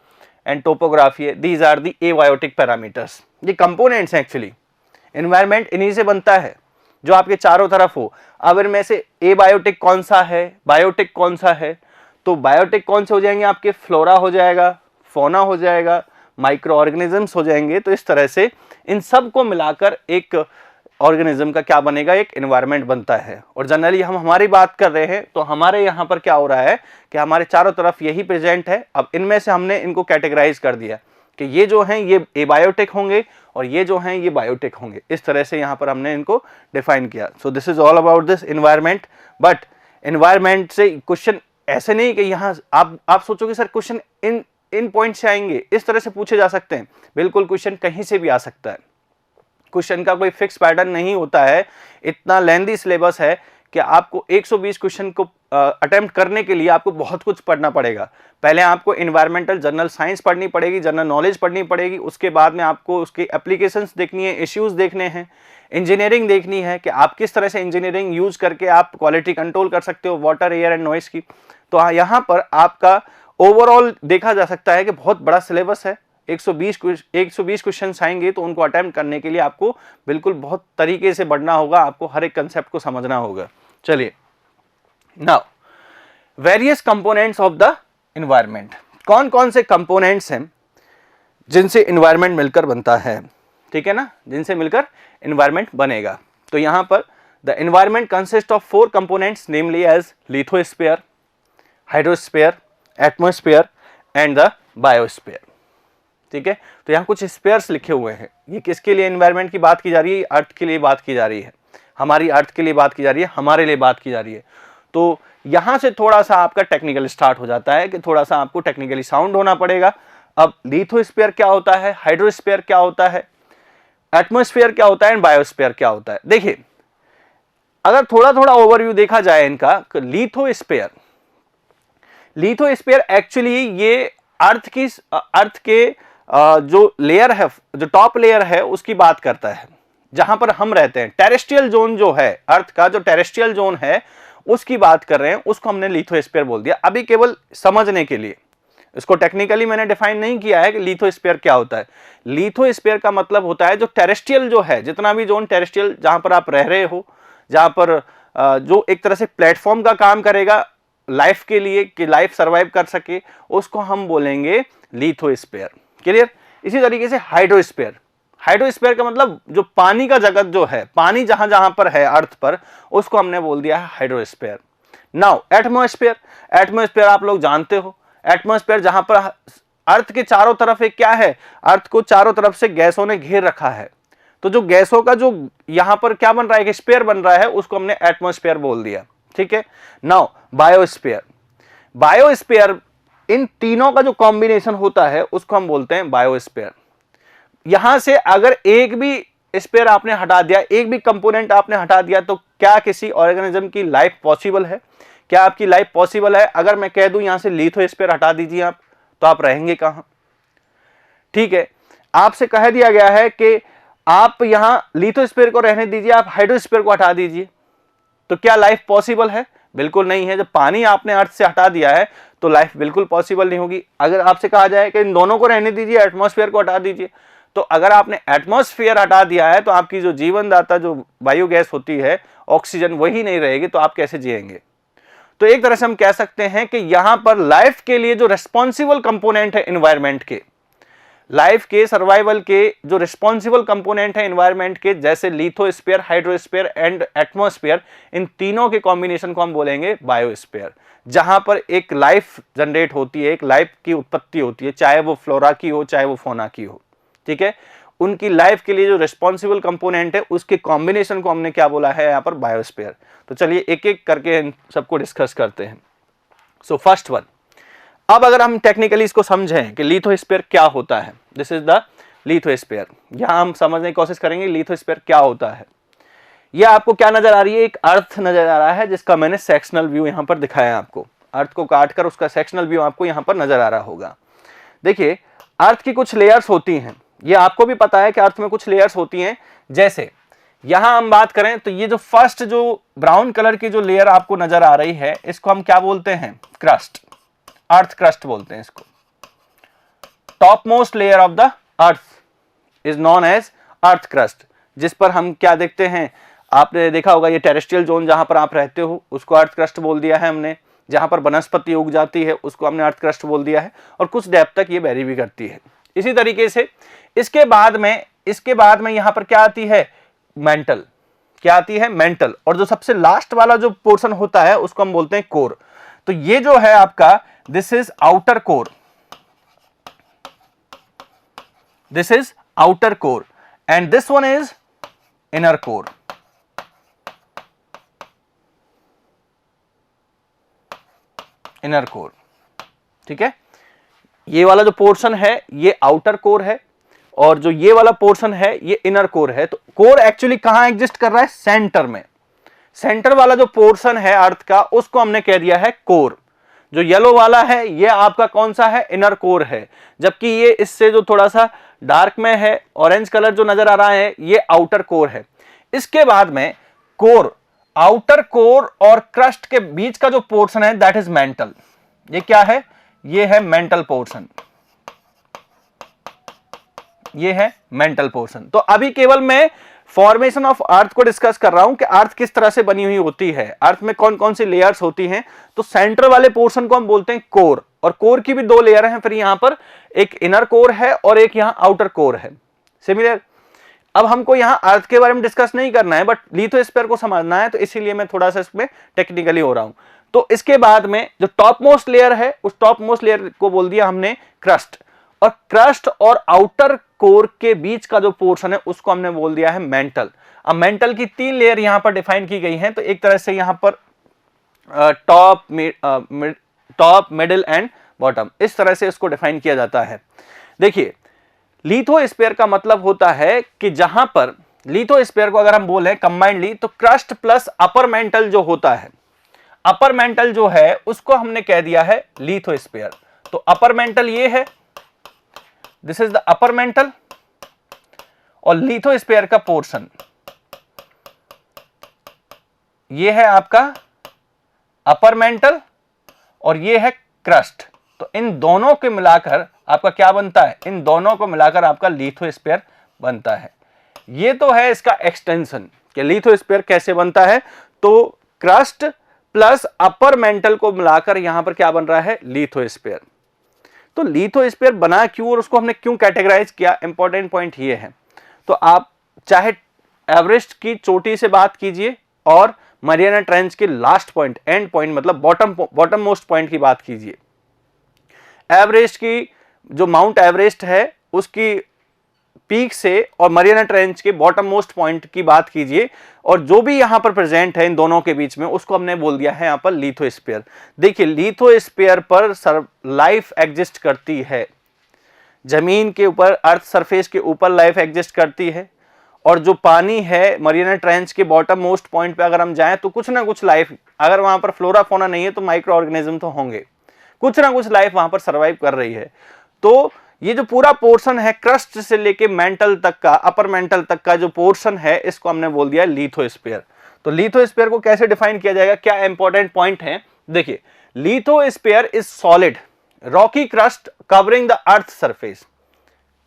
एंड टोपोग्राफी है, these are the abiotic parameters. ये कंपोनेंट्स हैं एक्चुअली, एनवायरनमेंट इन्हीं से बनता है जो आपके चारों तरफ हो। अब इनमें से एबायोटिक कौन सा है, बायोटिक कौन सा है, तो बायोटिक कौन से हो जाएंगे आपके, फ्लोरा हो जाएगा, फोना हो जाएगा, माइक्रो ऑर्गेनिजम्स हो जाएंगे। तो इस तरह से इन सब को मिलाकर एक ऑर्गेनिज्म का क्या बनेगा, एक एनवायरनमेंट बनता है। और जनरली हम हमारी बात कर रहे हैं, तो हमारे यहाँ पर क्या हो रहा है कि हमारे चारों तरफ यही प्रेजेंट है। अब इनमें से हमने इनको कैटेगराइज कर दिया कि ये जो हैं ये एबायोटिक होंगे और ये जो हैं ये बायोटिक होंगे। इस तरह से यहाँ पर हमने इनको डिफाइन किया। सो this is all about this environment. But environment से क्वेश्चन ऐसे नहीं कि यहाँ आप सोचोगे सर क्वेश्चन इन पॉइंट से आएंगे, इस तरह से पूछे जा सकते हैं। बिल्कुल क्वेश्चन कहीं से भी आ सकता है, क्वेश्चन का कोई फिक्स पैटर्न नहीं होता है। इतना लेंथी सिलेबस है कि आपको 120 क्वेश्चन को अटेम्प्ट करने के लिए आपको बहुत कुछ पढ़ना पड़ेगा। पहले आपको एनवायरमेंटल जनरल साइंस पढ़नी पड़ेगी, जनरल नॉलेज पढ़नी पड़ेगी, उसके बाद में आपको उसकी एप्लीकेशंस देखनी है, इश्यूज देखने हैं, इंजीनियरिंग देखनी है कि आप किस तरह से इंजीनियरिंग यूज करके आप क्वालिटी कंट्रोल कर सकते हो वाटर, एयर एंड नॉइस की। तो यहाँ पर आपका ओवरऑल देखा जा सकता है कि बहुत बड़ा सिलेबस है। 120 क्वेश्चन आएंगे, तो उनको अटेम्प्ट करने के लिए आपको बिल्कुल बहुत तरीके से बढ़ना होगा, आपको हर एक कंसेप्ट को समझना होगा। चलिए now various components of the environment. कौन कौन से कंपोनेंट्स हैं जिनसे एनवायरनमेंट मिलकर बनता है, ठीक है ना, जिनसे मिलकर एनवायरनमेंट बनेगा। तो यहां पर the environment consist of 4 components namely as lithosphere, hydrosphere, atmosphere and the biosphere. ठीक है, तो यहाँ कुछ स्पेयर्स लिखे हुए हैं। ये किसके लिए एनवायरनमेंट की बात की जा रही है, अर्थ के लिए बात की जा रही है, हमारी अर्थ के लिए बात की जा रही है, हमारे लिए बात की जा रही है। तो यहां से थोड़ा सा आपका टेक्निकल स्टार्ट हो जाता है कि थोड़ा सा आपको टेक्निकली साउंड होना पड़ेगा। अब लिथोस्फीयर क्या होता है, हाइड्रोस्फीयर क्या होता है, एटमॉस्फेयर क्या होता है एंड बायोस्फीयर क्या होता है। देखिए अगर थोड़ा थोड़ा ओवरव्यू देखा जाए इनका, लिथोस्फीयर एक्चुअली ये अर्थ के जो लेयर है, जो टॉप लेयर है उसकी बात करता है, जहां पर हम रहते हैं। टेरेस्ट्रियल जोन जो है, अर्थ का जो टेरेस्ट्रियल जोन है उसकी बात कर रहे हैं, उसको हमने लिथोस्फीयर बोल दिया। अभी केवल समझने के लिए, इसको टेक्निकली मैंने डिफाइन नहीं किया है कि लिथोस्फीयर क्या होता है। लिथोस्फीयर का मतलब होता है जो टेरेस्ट्रियल जो है, जितना भी जोन टेरेस्ट्रियल जहां पर आप रह रहे हो, जहां पर जो एक तरह से प्लेटफॉर्म का काम करेगा लाइफ के लिए कि लाइफ सर्वाइव कर सके, उसको हम बोलेंगे लिथोस्फीयर। क्लियर। इसी तरीके से हाइड्रोस्फीयर का मतलब जो पानी का जगत जो है, पानी जहां जहां पर है अर्थ पर, उसको हमने बोल दिया है हाइड्रोस्फीयर। नाउ एटमॉस्फेयर आप लोग जानते हो, एटमॉस्फेयर जहां पर अर्थ के चारों तरफ एक क्या है, अर्थ को चारों तरफ से गैसों ने घेर रखा है। तो जो गैसों का जो यहां पर क्या बन रहा है, एक स्फीयर बन रहा है, उसको हमने एटमॉस्फेयर बोल दिया। ठीक है। नाउ बायोस्फीयर इन तीनों का जो कॉम्बिनेशन होता है उसको हम बोलते हैं बायोस्फीयर। यहां से अगर एक भी स्फीयर आपने हटा दिया, एक भी कंपोनेंट आपने हटा दिया, तो क्या किसी ऑर्गेनिज्म की लाइफ पॉसिबल है? क्या आपकी लाइफ पॉसिबल है? अगर मैं कह दूं यहां से लिथोस्फीयर हटा दीजिए आप, तो आप रहेंगे कहां? ठीक है, आपसे कह दिया गया है कि आप यहां लिथोस्फीयर को रहने दीजिए, आप हाइड्रोस्फीयर को हटा दीजिए, तो क्या लाइफ पॉसिबल है? बिल्कुल नहीं है। जब पानी आपने अर्थ से हटा दिया है तो लाइफ बिल्कुल पॉसिबल नहीं होगी। अगर आपसे कहा जाए कि इन दोनों को रहने दीजिए, एटमॉस्फेयर को हटा दीजिए, तो अगर आपने एटमॉस्फेयर हटा दिया है तो आपकी जो जीवनदाता जो बायोगैस होती है, ऑक्सीजन, वही नहीं रहेगी, तो आप कैसे जिएंगे? तो एक तरह से हम कह सकते हैं कि यहां पर लाइफ के लिए जो रेस्पॉन्सिबल कंपोनेंट है एनवायरमेंट के, लाइफ के, सर्वाइवल के जो रिस्पॉन्सिबल कंपोनेंट है एनवायरनमेंट के, जैसे लिथोस्फीयर, हाइड्रोस्फीयर एंड एटमॉस्फेयर, इन तीनों के कॉम्बिनेशन को हम बोलेंगे बायोस्फीयर, जहां पर एक लाइफ जनरेट होती है, एक लाइफ की उत्पत्ति होती है, चाहे वो फ्लोरा की हो चाहे वो फौना की हो। ठीक है, उनकी लाइफ के लिए जो रिस्पॉन्सिबल कंपोनेंट है उसके कॉम्बिनेशन को हमने क्या बोला है यहाँ पर, बायोस्फीयर। तो चलिए एक एक करके इन सबको डिस्कस करते हैं। सो फर्स्ट वन, अब अगर हम टेक्निकली इसको समझें कि लिथोस्फीयर क्या होता है, दिस इज द लिथोस्फीयर। यहां हम समझने की कोशिश करेंगे लिथोस्फीयर क्या होता है। यह आपको क्या नजर आ रही है, एक अर्थ नजर आ रहा है जिसका मैंने सेक्शनल व्यू यहां पर दिखाया है आपको। अर्थ को काटकर उसका सेक्शनल व्यू आपको यहां पर नजर आ रहा होगा। देखिए, अर्थ की कुछ लेयर्स होती हैं, ये आपको भी पता है कि अर्थ में कुछ लेयर्स होती हैं। जैसे यहां हम बात करें तो ये जो फर्स्ट जो ब्राउन कलर की जो लेयर आपको नजर आ रही है, इसको हम क्या बोलते हैं, क्रस्ट, अर्थ क्रस्ट बोलते हैं इसको। Top most layer of the earth is known as earth crust, जिस पर हम क्या देखते हैं, आपने देखा होगा ये टेरेस्ट्रियल जोन जहां पर आप रहते हो उसको अर्थ क्रस्ट बोल दिया है हमने, जहां पर वनस्पति उग जाती है उसको हमने अर्थ क्रस्ट बोल दिया है, और कुछ डेप्थ तक ये वेरी भी करती है। इसी तरीके से इसके बाद में यहां पर क्या आती है, मेंटल, क्या आती है, मेंटल, और जो सबसे लास्ट वाला जो पोर्शन होता है उसको हम बोलते हैं कोर। तो ये जो है आपका, this is outer core, this is outer core and this one is inner core. Inner core, ठीक है, ये वाला जो पोर्शन है ये आउटर कोर है और जो ये वाला पोर्शन है ये इनर कोर है। तो कोर एक्चुअली कहां एग्जिस्ट कर रहा है, सेंटर में। सेंटर वाला जो पोर्शन है अर्थ का उसको हमने कह दिया है कोर। जो येलो वाला है ये आपका कौन सा है, इनर कोर है, जबकि ये इससे जो थोड़ा सा डार्क में है, ऑरेंज कलर जो नजर आ रहा है, ये आउटर कोर है। इसके बाद में कोर, आउटर कोर और क्रस्ट के बीच का जो पोर्शन है दैट इज मेंटल। ये क्या है, ये है मेंटल पोर्शन, ये है मेंटल पोर्शन। तो अभी केवल मैं फॉर्मेशन ऑफ अर्थ को डिस्कस कर रहा हूं कि अर्थ किस तरह से बनी हुई होती है, अर्थ में कौन कौन सी लेयर्स होती हैं। तो सेंटर वाले पोर्शन को हम बोलते हैं कोर, और कोर की भी दो लेयर हैं, फिर यहां पर एक इनर कोर है और एक यहां आउटर कोर है। सिमिलर, अब हमको यहां अर्थ के बारे में डिस्कस नहीं करना है, बट लिथोस्फीयर को समझना है, तो इसीलिए मैं थोड़ा सा इसमें टेक्निकली हो रहा हूं। तो इसके बाद में जो टॉप मोस्ट लेयर है, उस टॉप मोस्ट लेयर को बोल दिया हमने क्रस्ट, और क्रस्ट और आउटर कोर के बीच का जो पोर्शन है उसको हमने बोल दिया है मेंटल। अब मेंटल की तीन लेयर यहां पर डिफाइन की गई हैं। तो एक तरह से यहां पर टॉप, मिडिल एंड बॉटम, इस तरह से इसको डिफाइन किया जाता है। देखिए, लिथोस्फीयर का मतलब होता है कि जहां पर लिथोस्फीयर को अगर हम बोले कंबाइंडली, तो क्रस्ट प्लस अपर मेंटल जो होता है, अपर मेंटल जो है उसको हमने कह दिया है लिथोस्फीयर। तो अपर मेंटल ये है, this is the upper mantle, और लिथोस्फीयर का पोर्शन ये है आपका अपर मेंटल और ये है क्रस्ट। तो इन दोनों के मिलाकर आपका क्या बनता है, इन दोनों को मिलाकर आपका लिथोस्फीयर बनता है। ये तो है इसका एक्सटेंशन कि लिथोस्फीयर कैसे बनता है। तो क्रस्ट प्लस अपर मेंटल को मिलाकर यहां पर क्या बन रहा है, लिथोस्फीयर। तो लिथोस्फीयर बना क्यों और उसको हमने क्यों कैटेगराइज किया, इंपॉर्टेंट पॉइंट ये है। तो आप चाहे एवरेस्ट की चोटी से बात कीजिए और मरियाना ट्रेंच के लास्ट पॉइंट, एंड पॉइंट मतलब बॉटम मोस्ट पॉइंट की बात कीजिए, एवरेस्ट की जो माउंट एवरेस्ट है उसकी पीक से और मरियाना ट्रेंच के बॉटम मोस्ट पॉइंट की बात कीजिए, और जो भी यहां पर प्रेजेंट है इन दोनों के बीच में, उसको हमने बोल दिया है यहां पर लिथोस्फीयर। देखिए, लिथोस्फीयर पर लाइफ एग्जिस्ट करती है, जमीन के ऊपर, अर्थ सरफेस के ऊपर लाइफ एग्जिस्ट करती है, और जो पानी है मरियाना ट्रेंच के बॉटम मोस्ट पॉइंट पे अगर हम जाएं तो कुछ ना कुछ लाइफ, अगर वहां पर फ्लोरा फोना नहीं है तो माइक्रो ऑर्गेनिज्म तो होंगे, कुछ ना कुछ लाइफ वहां पर सर्वाइव कर रही है। तो ये जो पूरा पोर्शन है क्रस्ट से लेके मेंटल तक का, अपर मेंटल तक का जो पोर्शन है, इसको हमने बोल दिया लिथोस्फीयर। तो लिथोस्फीयर को कैसे डिफाइन किया जाएगा, क्या इंपॉर्टेंट पॉइंट है। देखिए, lithosphere is solid rocky crust covering the earth surface,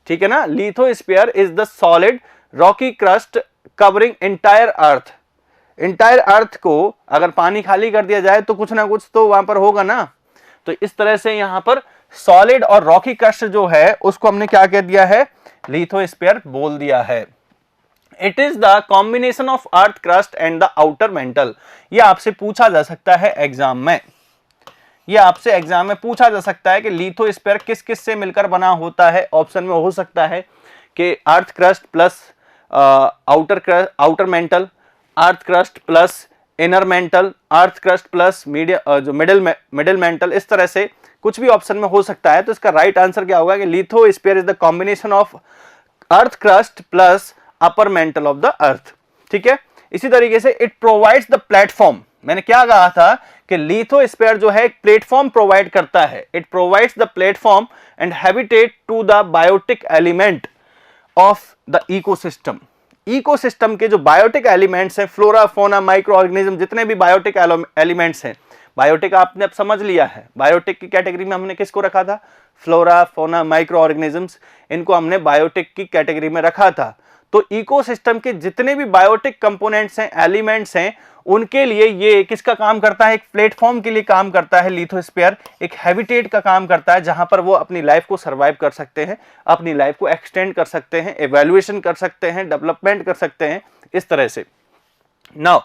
ठीक है ना। Lithosphere is the solid rocky crust covering entire earth. Entire earth को अगर पानी खाली कर दिया जाए तो कुछ ना कुछ तो वहां पर होगा ना। तो इस तरह से यहां पर सॉलिड और रॉकी क्रस्ट जो है उसको हमने क्या कह दिया है, लिथोस्फीयर बोल दिया है। It is the combination of earth crust and the outer mental. ये आपसे पूछा जा सकता है एग्जाम में, ये आपसे एग्जाम में पूछा जा सकता है कि लिथोस्फीयर किस किस से मिलकर बना होता है। ऑप्शन में हो सकता है कि earth crust plus outer mental, earth crust plus inner mental, earth crust plus middle mental, इस तरह से कुछ भी ऑप्शन में हो सकता है। तो इसका राइट आंसर क्या होगा कि lithosphere is the combination of earth crust plus upper mantle of the अर्थ। ठीक है, इसी तरीके से इट प्रोवाइड्स द प्लेटफॉर्म। मैंने क्या कहा था कि लिथोस्फीयर जो है एक प्लेटफॉर्म प्रोवाइड करता है। It provides the platform and habitat to the biotic element of the ecosystem. Ecosystem के जो बायोटिक एलिमेंट्स हैं, फ्लोरा फोना माइक्रो ऑर्गेनिज्म, जितने भी बायोटिक एलिमेंट्स हैं, बायोटिक आपने अब समझ लिया है। बायोटिक की कैटेगरी में हमने किसको रखा था, फ्लोरा फोना माइक्रो ऑर्गेनिजम्स, इनको हमने बायोटिक की कैटेगरी में रखा था। तो इकोसिस्टम के जितने भी बायोटिक कंपोनेंट्स हैं, एलिमेंट्स हैं, उनके लिए ये किसका काम करता है, एक प्लेटफॉर्म के लिए काम करता है लिथोस्फीयर, एक हैबिटेट का काम करता है जहां पर वो अपनी लाइफ को सर्वाइव कर सकते हैं, अपनी लाइफ को एक्सटेंड कर सकते हैं, एवेल्युएशन कर सकते हैं, डेवलपमेंट कर सकते हैं, इस तरह से। Now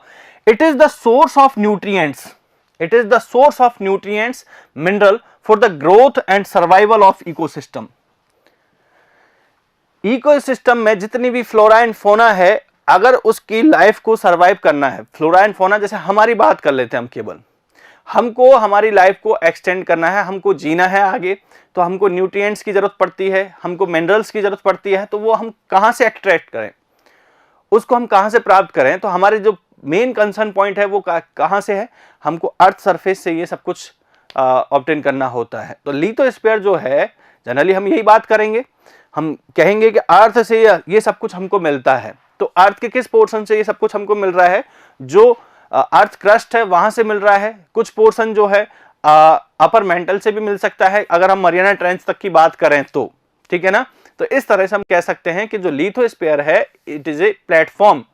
it is the source of nutrients, it is the source of nutrients mineral for the growth and survival of ecosystem. Ecosystem में जितनी भी फ्लोरा एंड फोना है, अगर उसकी लाइफ को सरवाइव करना है, फ्लोरा एंड फोना जैसे हमारी बात कर लेते हैं हम, केवल हमको हमारी लाइफ को एक्सटेंड करना है, हमको जीना है आगे, तो हमको न्यूट्रिएंट्स की जरूरत पड़ती है, हमको मिनरल्स की जरूरत पड़ती है। तो वो हम कहाँ से एक्सट्रैक्ट करें, उसको हम कहाँ से प्राप्त करें? तो हमारे जो मेन कंसर्न पॉइंट है वो कहाँ से है, हमको अर्थ सरफेस से ये सब कुछ ऑब्टेन करना होता है। तो लिथोस्फीयर जो है, जनरली हम यही बात करेंगे, हम कहेंगे कि अर्थ से ये सब कुछ हमको मिलता है। तो अर्थ के किस पोर्शन से ये सब कुछ हमको मिल रहा है? जो अर्थ क्रस्ट है वहां से मिल रहा है। कुछ पोर्शन जो है अपर मेंटल से भी मिल सकता है, अगर हम मरियाना ट्रेंच तक की बात करें तो, ठीक है ना। तो इस तरह से हम कह सकते हैं कि जो लिथोस्फीयर है, it is a platform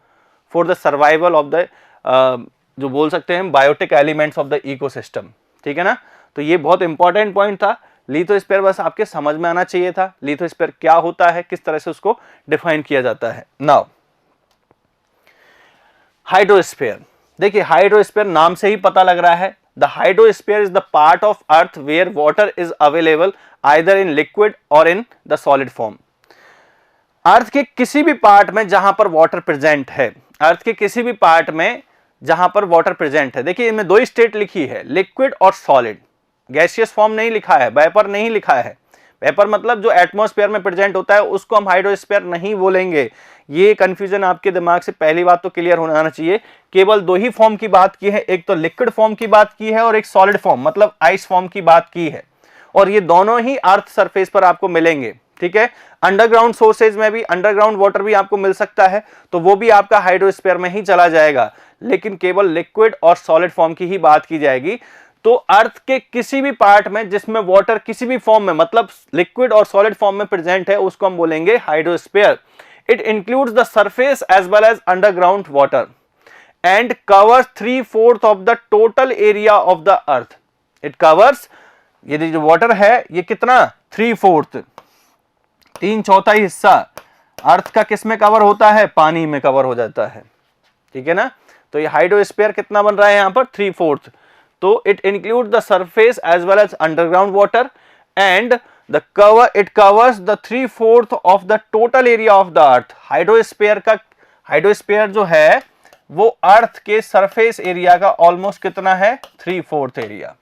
for the survival of the, जो बोल सकते हैं, biotic elements of the ecosystem. ठीक है ना। तो ये बहुत इंपॉर्टेंट पॉइंट था। लिथोस्फीयर बस आपके समझ में आना चाहिए था, लिथोस्फीयर क्या होता है, किस तरह से उसको डिफाइन किया जाता है। नाउ हाइड्रोस्फीयर, देखिए हाइड्रोस्फीयर नाम से ही पता लग रहा है, the hydrosphere is the part of earth where water is available either in liquid or in the solid form. Earth के किसी भी पार्ट में जहां पर वाटर प्रेजेंट है, अर्थ के किसी भी पार्ट में जहां पर वाटर प्रेजेंट है, देखिए इनमें दो स्टेट लिखी है, लिक्विड और सॉलिड। गैसियस फॉर्म नहीं लिखा है, वेपर नहीं लिखा है। वेपर मतलब जो एटमॉस्फेयर में प्रेजेंट होता है उसको हम हाइड्रोस्फीयर नहीं बोलेंगे। ये कंफ्यूजन आपके दिमाग से पहली बात तो क्लियर होना चाहिए। केवल दो ही फॉर्म की बात की है, एक तो लिक्विड फॉर्म की बात की है और एक सॉलिड फॉर्म मतलब आइस फॉर्म की बात की है, और ये दोनों ही अर्थ सरफेस पर आपको मिलेंगे। ठीक है, अंडरग्राउंड सोर्सेज में भी अंडरग्राउंड वाटर भी आपको मिल सकता है, तो वो भी आपका हाइड्रोस्फीयर में ही चला जाएगा, लेकिन केवल लिक्विड और सॉलिड फॉर्म की ही बात की जाएगी। तो अर्थ के किसी भी पार्ट में जिसमें वाटर किसी भी फॉर्म में मतलब लिक्विड और सॉलिड फॉर्म में प्रेजेंट है, उसको हम बोलेंगे hydrosphere. It includes the surface as well as underground water and covers 3/4 of the total area of the earth. It covers, ये जो वाटर है ये कितना, 3/4, 3/4 हिस्सा अर्थ का किस में कवर होता है, पानी में कवर हो जाता है। ठीक है ना। तो ये हाइड्रोस्फीयर कितना बन रहा है यहां पर, 3/4। तो it include the surface as well as underground water and the cover, it covers the 3/4 of the total area of the earth. Hydrosphere जो है वो अर्थ के सरफेस एरिया का ऑलमोस्ट कितना है, 3/4 एरिया।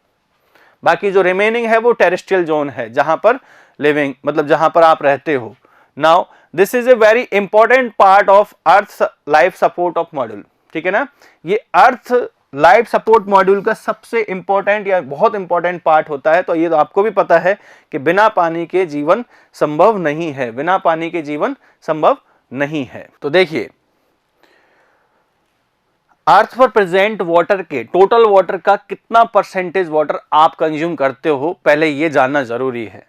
बाकी जो रिमेनिंग है वो टेरेस्ट्रियल जोन है, जहां पर लिविंग मतलब जहां पर आप रहते हो। Now this is a very important part of earth life support of module. ठीक है ना। ये अर्थ लाइफ सपोर्ट मॉड्यूल का सबसे इंपॉर्टेंट या बहुत इंपॉर्टेंट पार्ट होता है। तो ये तो आपको भी पता है कि बिना पानी के जीवन संभव नहीं है, बिना पानी के जीवन संभव नहीं है। तो देखिए अर्थ पर प्रेजेंट वाटर के टोटल वाटर का कितना परसेंटेज वाटर आप कंज्यूम करते हो, पहले ये जानना जरूरी है।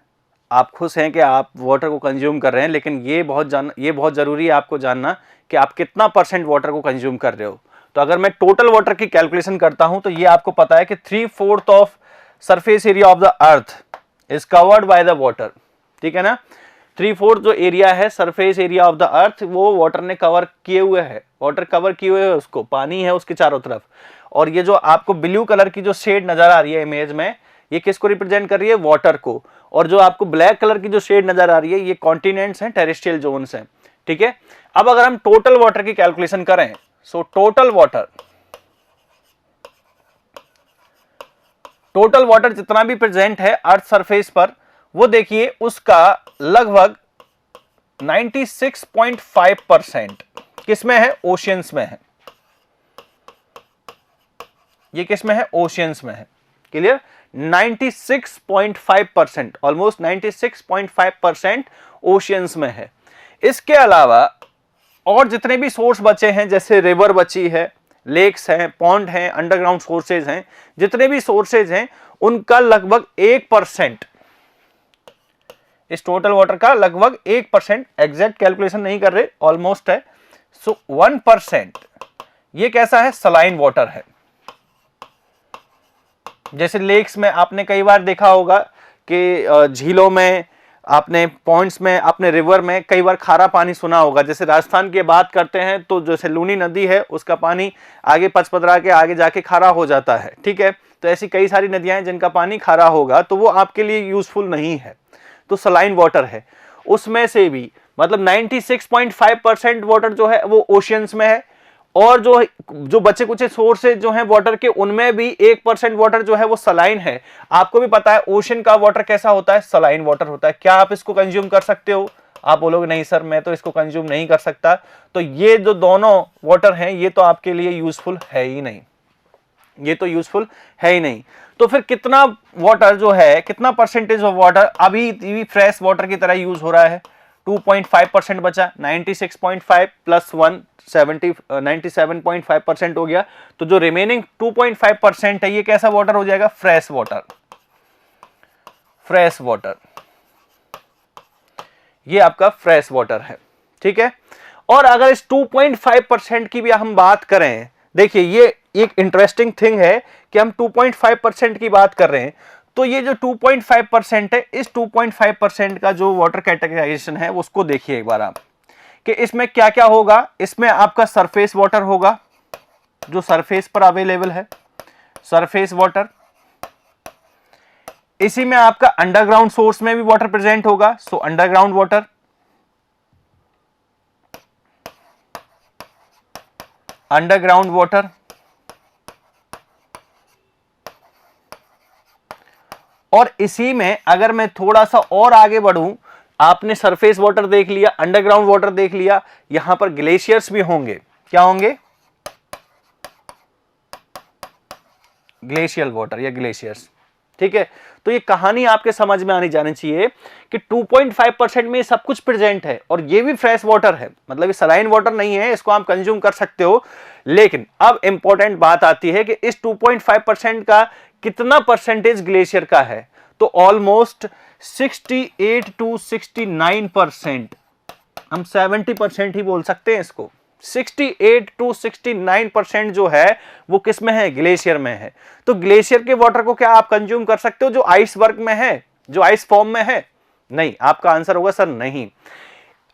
आप खुश हैं कि आप वाटर को कंज्यूम कर रहे हैं, लेकिन ये बहुत जरूरी है आपको जानना कि आप कितना परसेंट वाटर को कंज्यूम कर रहे हो। तो अगर मैं टोटल वाटर की कैलकुलेशन करता हूं तो ये आपको पता है कि 3/4 of surface area of the earth is covered by the water, ठीक है ना। 3/4 जो एरिया है सरफेस एरिया ऑफ द अर्थ वो वाटर ने कवर किए हुए है, वाटर कवर किए हुए है उसको, पानी है उसके चारों तरफ। और ये जो आपको ब्लू कलर की जो शेड नजर आ रही है इमेज में, ये किसको रिप्रेजेंट कर रही है, वाटर को। और जो आपको ब्लैक कलर की जो शेड नजर आ रही है ये कॉन्टिनेंट्स हैं, टेरेस्ट्रियल जोन्स हैं, ठीक है। अब अगर हम टोटल वाटर की कैलकुलेशन करें, सो टोटल वाटर जितना भी प्रेजेंट है अर्थ सरफेस पर, वो देखिए उसका लगभग 96.5% किसमें है, ओशियंस में है। ये किसमें है, ओशियंस में है, क्लियर। 96.5%, ऑलमोस्ट 96.5% ओशियंस में है। इसके अलावा और जितने भी सोर्स बचे हैं, जैसे रिवर बची है, लेक्स हैं, पॉन्ड हैं, अंडरग्राउंड सोर्सेज हैं, जितने भी सोर्सेज हैं उनका लगभग 1%, इस टोटल वाटर का लगभग 1%, एग्जैक्ट कैलकुलेशन नहीं कर रहे, ऑलमोस्ट है। सो 1% ये कैसा है, सलाइन वाटर है। जैसे लेक्स में आपने कई बार देखा होगा कि झीलों में, आपने पॉइंट्स में, आपने रिवर में कई बार खारा पानी सुना होगा। जैसे राजस्थान की बात करते हैं तो जैसे लूनी नदी है उसका पानी आगे पचपदरा के आगे जाके खारा हो जाता है, ठीक है। तो ऐसी कई सारी नदियां हैं जिनका पानी खारा होगा, तो वो आपके लिए यूजफुल नहीं है, तो सलाइन वाटर है। उसमें से भी मतलब 96.5% वाटर जो है वो ओशियंस में है। और जो बचे कुछ सोर्सेज जो हैं वाटर के, उनमें भी 1% वाटर जो है वो सलाइन है। आपको भी पता है ओशन का वाटर कैसा होता है, सलाइन वाटर होता है। क्या आप इसको कंज्यूम कर सकते हो, आप बोलोगे नहीं सर मैं तो इसको कंज्यूम नहीं कर सकता। तो ये जो दोनों वाटर हैं ये तो आपके लिए यूजफुल है ही नहीं, ये तो यूजफुल है ही नहीं। तो फिर कितना वाटर जो है, कितना परसेंटेज ऑफ वाटर अभी फ्रेश वाटर की तरह यूज हो रहा है, 2.5% बचा। 96.5 प्लस 1 97.5% हो गया। तो जो रिमेनिंग 2.5% है ये कैसा वाटर हो जाएगा, फ्रेश वाटर, फ्रेश वाटर, ये आपका फ्रेश वाटर है, ठीक है। और अगर इस 2.5% की भी हम बात करें, देखिए ये एक इंटरेस्टिंग थिंग है कि हम 2.5% की बात कर रहे हैं। तो ये जो 2.5% है, इस 2.5% का जो वाटर कैटेगराइजेशन है उसको देखिए एक बार आप, कि इसमें क्या क्या होगा। इसमें आपका सरफेस वाटर होगा जो सरफेस पर अवेलेबल है, सरफेस वाटर। इसी में आपका अंडरग्राउंड सोर्स में भी वाटर प्रेजेंट होगा, सो अंडरग्राउंड वाटर। अंडरग्राउंड वाटर, और इसी में अगर मैं थोड़ा सा और आगे बढ़ूं, आपने सरफेस वाटर देख लिया, अंडरग्राउंड वाटर देख लिया, यहां पर ग्लेशियर्स भी होंगे। क्या होंगे, ग्लेशियल वाटर या ग्लेशियर्स, ठीक है। तो ये कहानी आपके समझ में आनी जानी चाहिए कि 2.5% में सब कुछ प्रेजेंट है और ये भी फ्रेश वाटर है, मतलब ये सलाइन वाटर नहीं है, इसको आप कंज्यूम कर सकते हो। लेकिन अब इंपॉर्टेंट बात आती है कि इस 2.5% का कितना परसेंटेज ग्लेशियर का है। तो ऑलमोस्ट 68 to 69%, हम 70% ही बोल सकते हैं इसको। 68 to 69% जो है वो किस में है, ग्लेशियर में है। तो ग्लेशियर के वाटर को क्या आप कंज्यूम कर सकते हो जो आइस वर्क में है, जो आइस फॉर्म में है? नहीं, आपका आंसर होगा सर नहीं।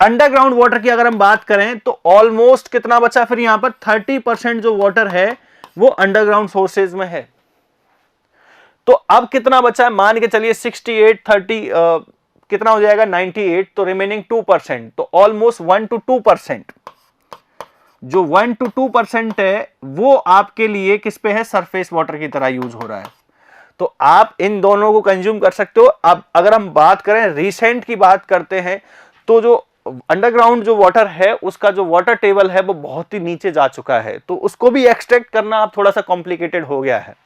अंडरग्राउंड वाटर की अगर हम बात करें तो ऑलमोस्ट कितना बचा फिर यहां पर, 30% जो वाटर है वो अंडरग्राउंड सोर्सेज में है। तो अब कितना बचा है, मान के चलिए 68 30 कितना हो जाएगा 98, तो रिमेनिंग 2%, तो ऑलमोस्ट 1 to 2%, जो 1 to 2% है वो आपके लिए किस पे है, सरफेस वाटर की तरह यूज हो रहा है। तो आप इन दोनों को कंज्यूम कर सकते हो। अब अगर हम बात करें रिसेंट की बात करते हैं, तो जो अंडरग्राउंड जो वाटर है उसका जो वाटर टेबल है वो बहुत ही नीचे जा चुका है, तो उसको भी एक्सट्रैक्ट करना अब थोड़ा सा कॉम्प्लिकेटेड हो गया है।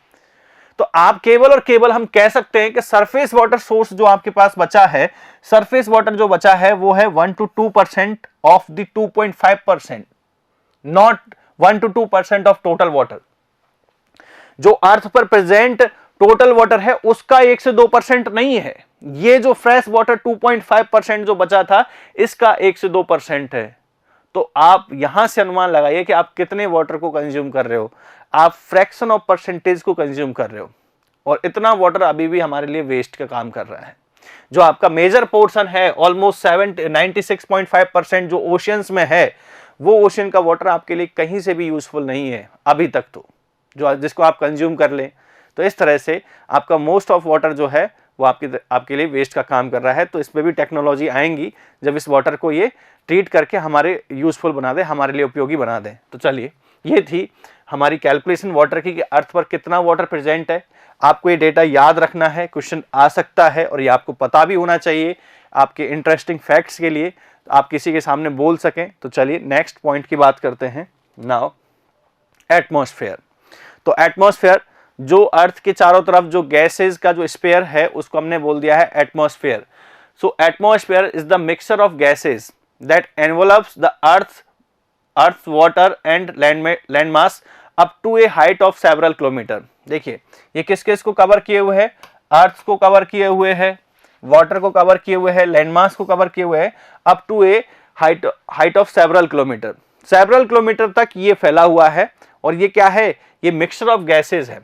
तो आप केवल और केवल हम कह सकते हैं कि सरफेस वाटर सोर्स जो आपके पास बचा है, सरफेस वाटर जो बचा है वो है 1 to 2% of the 2.5%, not 1 to 2% of total water. जो अर्थ पर प्रेजेंट टोटल वाटर है उसका 1 से 2% नहीं है। ये जो फ्रेश वाटर 2.5% जो बचा था इसका 1 से 2% है। तो आप यहां से अनुमान लगाइए कि आप कितने वाटर को कंज्यूम कर रहे हो, आप फ्रैक्शन ऑफ परसेंटेज को कंज्यूम कर रहे हो। और इतना वाटर अभी भी हमारे लिए वेस्ट का काम कर रहा है। जो आपका मेजर पोर्शन है ऑलमोस्ट 96.5% जो ओशियंस में है, वो ओशियन का वाटर आपके लिए कहीं से भी यूजफुल नहीं है अभी तक, तो जो जिसको आप कंज्यूम कर लें। तो इस तरह से आपका मोस्ट ऑफ वाटर जो है वो आपके लिए वेस्ट का काम कर रहा है। तो इसमें भी टेक्नोलॉजी आएंगी जब इस वाटर को ये ट्रीट करके हमारे यूजफुल बना दे, हमारे लिए उपयोगी बना दें। तो चलिए, ये थी हमारी कैलकुलेशन वाटर की कि अर्थ पर कितना वाटर प्रेजेंट है। आपको ये डेटा याद रखना है, क्वेश्चन आ सकता है और ये आपको पता भी होना चाहिए आपके इंटरेस्टिंग फैक्ट्स के लिए, आप किसी के सामने बोल सकें। तो चलिए नेक्स्ट पॉइंट की बात करते हैं। Now atmosphere. तो एटमॉस्फेयर जो अर्थ के चारों तरफ जो गैसेस का जो स्पेयर है उसको हमने बोल दिया है atmosphere. So atmosphere is the mixture of gases that envelops the earth water and land mass up to a height of several kilometre. देखिए ये किस किस को कवर किए हुए है, अर्थ को कवर किए हुए है, वाटर को कवर किए हुए है, लैंड मास को कवर किए हुए है, up to a height of several kilometre. Several kilometre तक ये फैला हुआ है और ये क्या है, ये मिक्सचर ऑफ गैसेज है।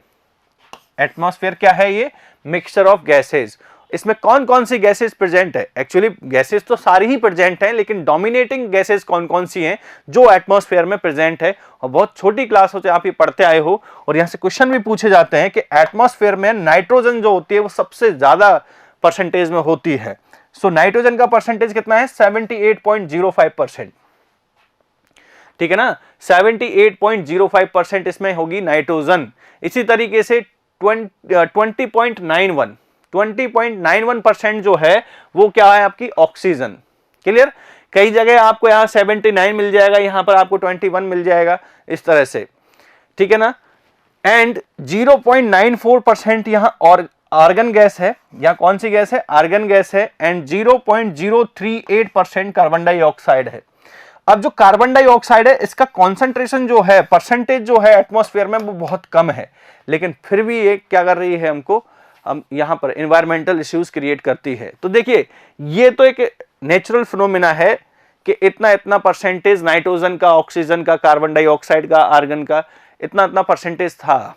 एटमॉस्फेयर क्या है, ये मिक्सचर ऑफ गैसेज। इसमें कौन कौन सी गैसेज प्रेजेंट है, एक्चुअली गैसेज तो सारी ही प्रेजेंट हैं, लेकिन डोमिनेटिंग गैसेज कौन कौन सी हैं जो एटमॉस्फेयर में प्रेजेंट है। और बहुत छोटी क्लास हो, आप ये पढ़ते आए हो और यहाँ से क्वेश्चन भी पूछे जाते हैं कि एटमॉस्फेयर में नाइट्रोजन जो होती है वो सबसे ज्यादा परसेंटेज में होती है। सो नाइट्रोजन का परसेंटेज कितना है, 78.05%। ठीक है ना, 78.05% इसमें होगी नाइट्रोजन। इसी तरीके से 20.91% जो है वो क्या है आपकी ऑक्सीजन। क्लियर, कई जगह आपको यहाँ 79 मिल जाएगा, यहाँ पर आपको 21 मिल जाएगा, इस तरह से। ठीक है ना, एंड 0.94% यहाँ और आर्गन गैस है। यहाँ कौन सी गैस है, आर्गन गैस है। एंड 0.038% कार्बन डाइऑक्साइड है। अब जो कार्बन डाइऑक्साइड है इसका कॉन्सेंट्रेशन जो है, परसेंटेज जो है एटमॉस्फेयर में वो बहुत कम है, लेकिन फिर भी ये क्या कर रही है, हमको यहाँ पर एनवायरमेंटल इश्यूज क्रिएट करती है। तो देखिए ये तो एक नेचुरल फिनोमिना है कि इतना इतना परसेंटेज नाइट्रोजन का, ऑक्सीजन का, कार्बन डाइऑक्साइड का, आर्गन का इतना इतना परसेंटेज था।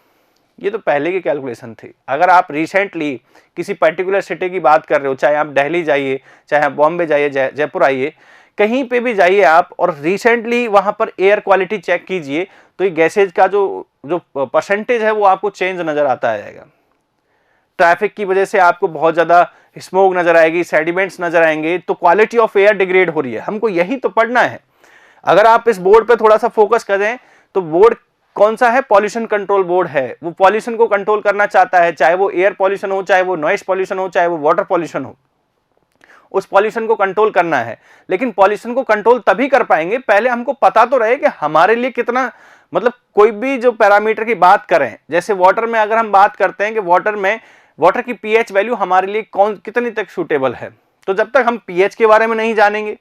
ये तो पहले की कैलकुलेशन थी। अगर आप रिसेंटली किसी पर्टिकुलर सिटी की बात कर रहे हो, चाहे आप दिल्ली जाइए, चाहे आप बॉम्बे जाइए, जयपुर आइए, कहीं पे भी जाइए आप और रिसेंटली वहां पर एयर क्वालिटी चेक कीजिए, तो ये गैसेज का जो परसेंटेज है वो आपको चेंज नजर आता आएगा। ट्रैफिक की वजह से आपको बहुत ज्यादा स्मोक नजर आएगी, सेडिमेंट्स नजर आएंगे, तो क्वालिटी ऑफ एयर डिग्रेड हो रही है। हमको यही तो पढ़ना है। अगर आप इस बोर्ड पे थोड़ा सा फोकस करें तो बोर्ड कौन सा है, पॉल्यूशन कंट्रोल बोर्ड है। वो पॉल्यूशन को कंट्रोल करना चाहता है, चाहे वो एयर पॉल्यूशन हो, चाहे वो नॉइस पॉल्यूशन हो, चाहे वो वाटर पॉल्यूशन हो, उस पॉल्यूशन को कंट्रोल करना है। लेकिन पॉल्यूशन को कंट्रोल तभी कर पाएंगे, पहले हमको पता तो रहे कि हमारे लिए कितना, मतलब कोई भी जो पैरामीटर की बात करें, जैसे वाटर में अगर हम बात करते हैं कि वाटर की पीएच वैल्यू हमारे लिए कितनी तक सूटेबल है, तो जब तक हम पीएच के बारे में नहीं जानेंगे,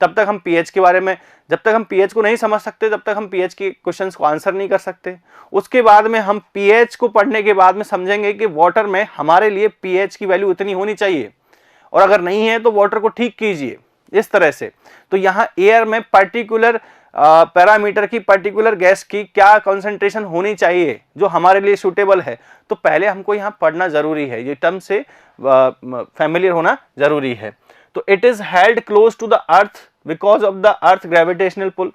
तब तक हम पीएच के बारे में, जब तक हम पीएच को नहीं समझ सकते, तब तक हम पीएच के क्वेश्चंस को आंसर नहीं कर सकते। उसके बाद में हम पीएच को पढ़ने के बाद में समझेंगे कि वाटर में हमारे लिए पीएच की वैल्यू इतनी होनी चाहिए, और अगर नहीं है तो वाटर को ठीक कीजिए, इस तरह से। तो यहाँ एयर में पर्टिकुलर पैरामीटर की, पर्टिकुलर गैस की क्या कंसंट्रेशन होनी चाहिए जो हमारे लिए सूटेबल है, तो पहले हमको यहाँ पढ़ना जरूरी है, ये टर्म से फैमिलियर होना जरूरी है। तो it is held close to the earth because of the earth gravitational pull.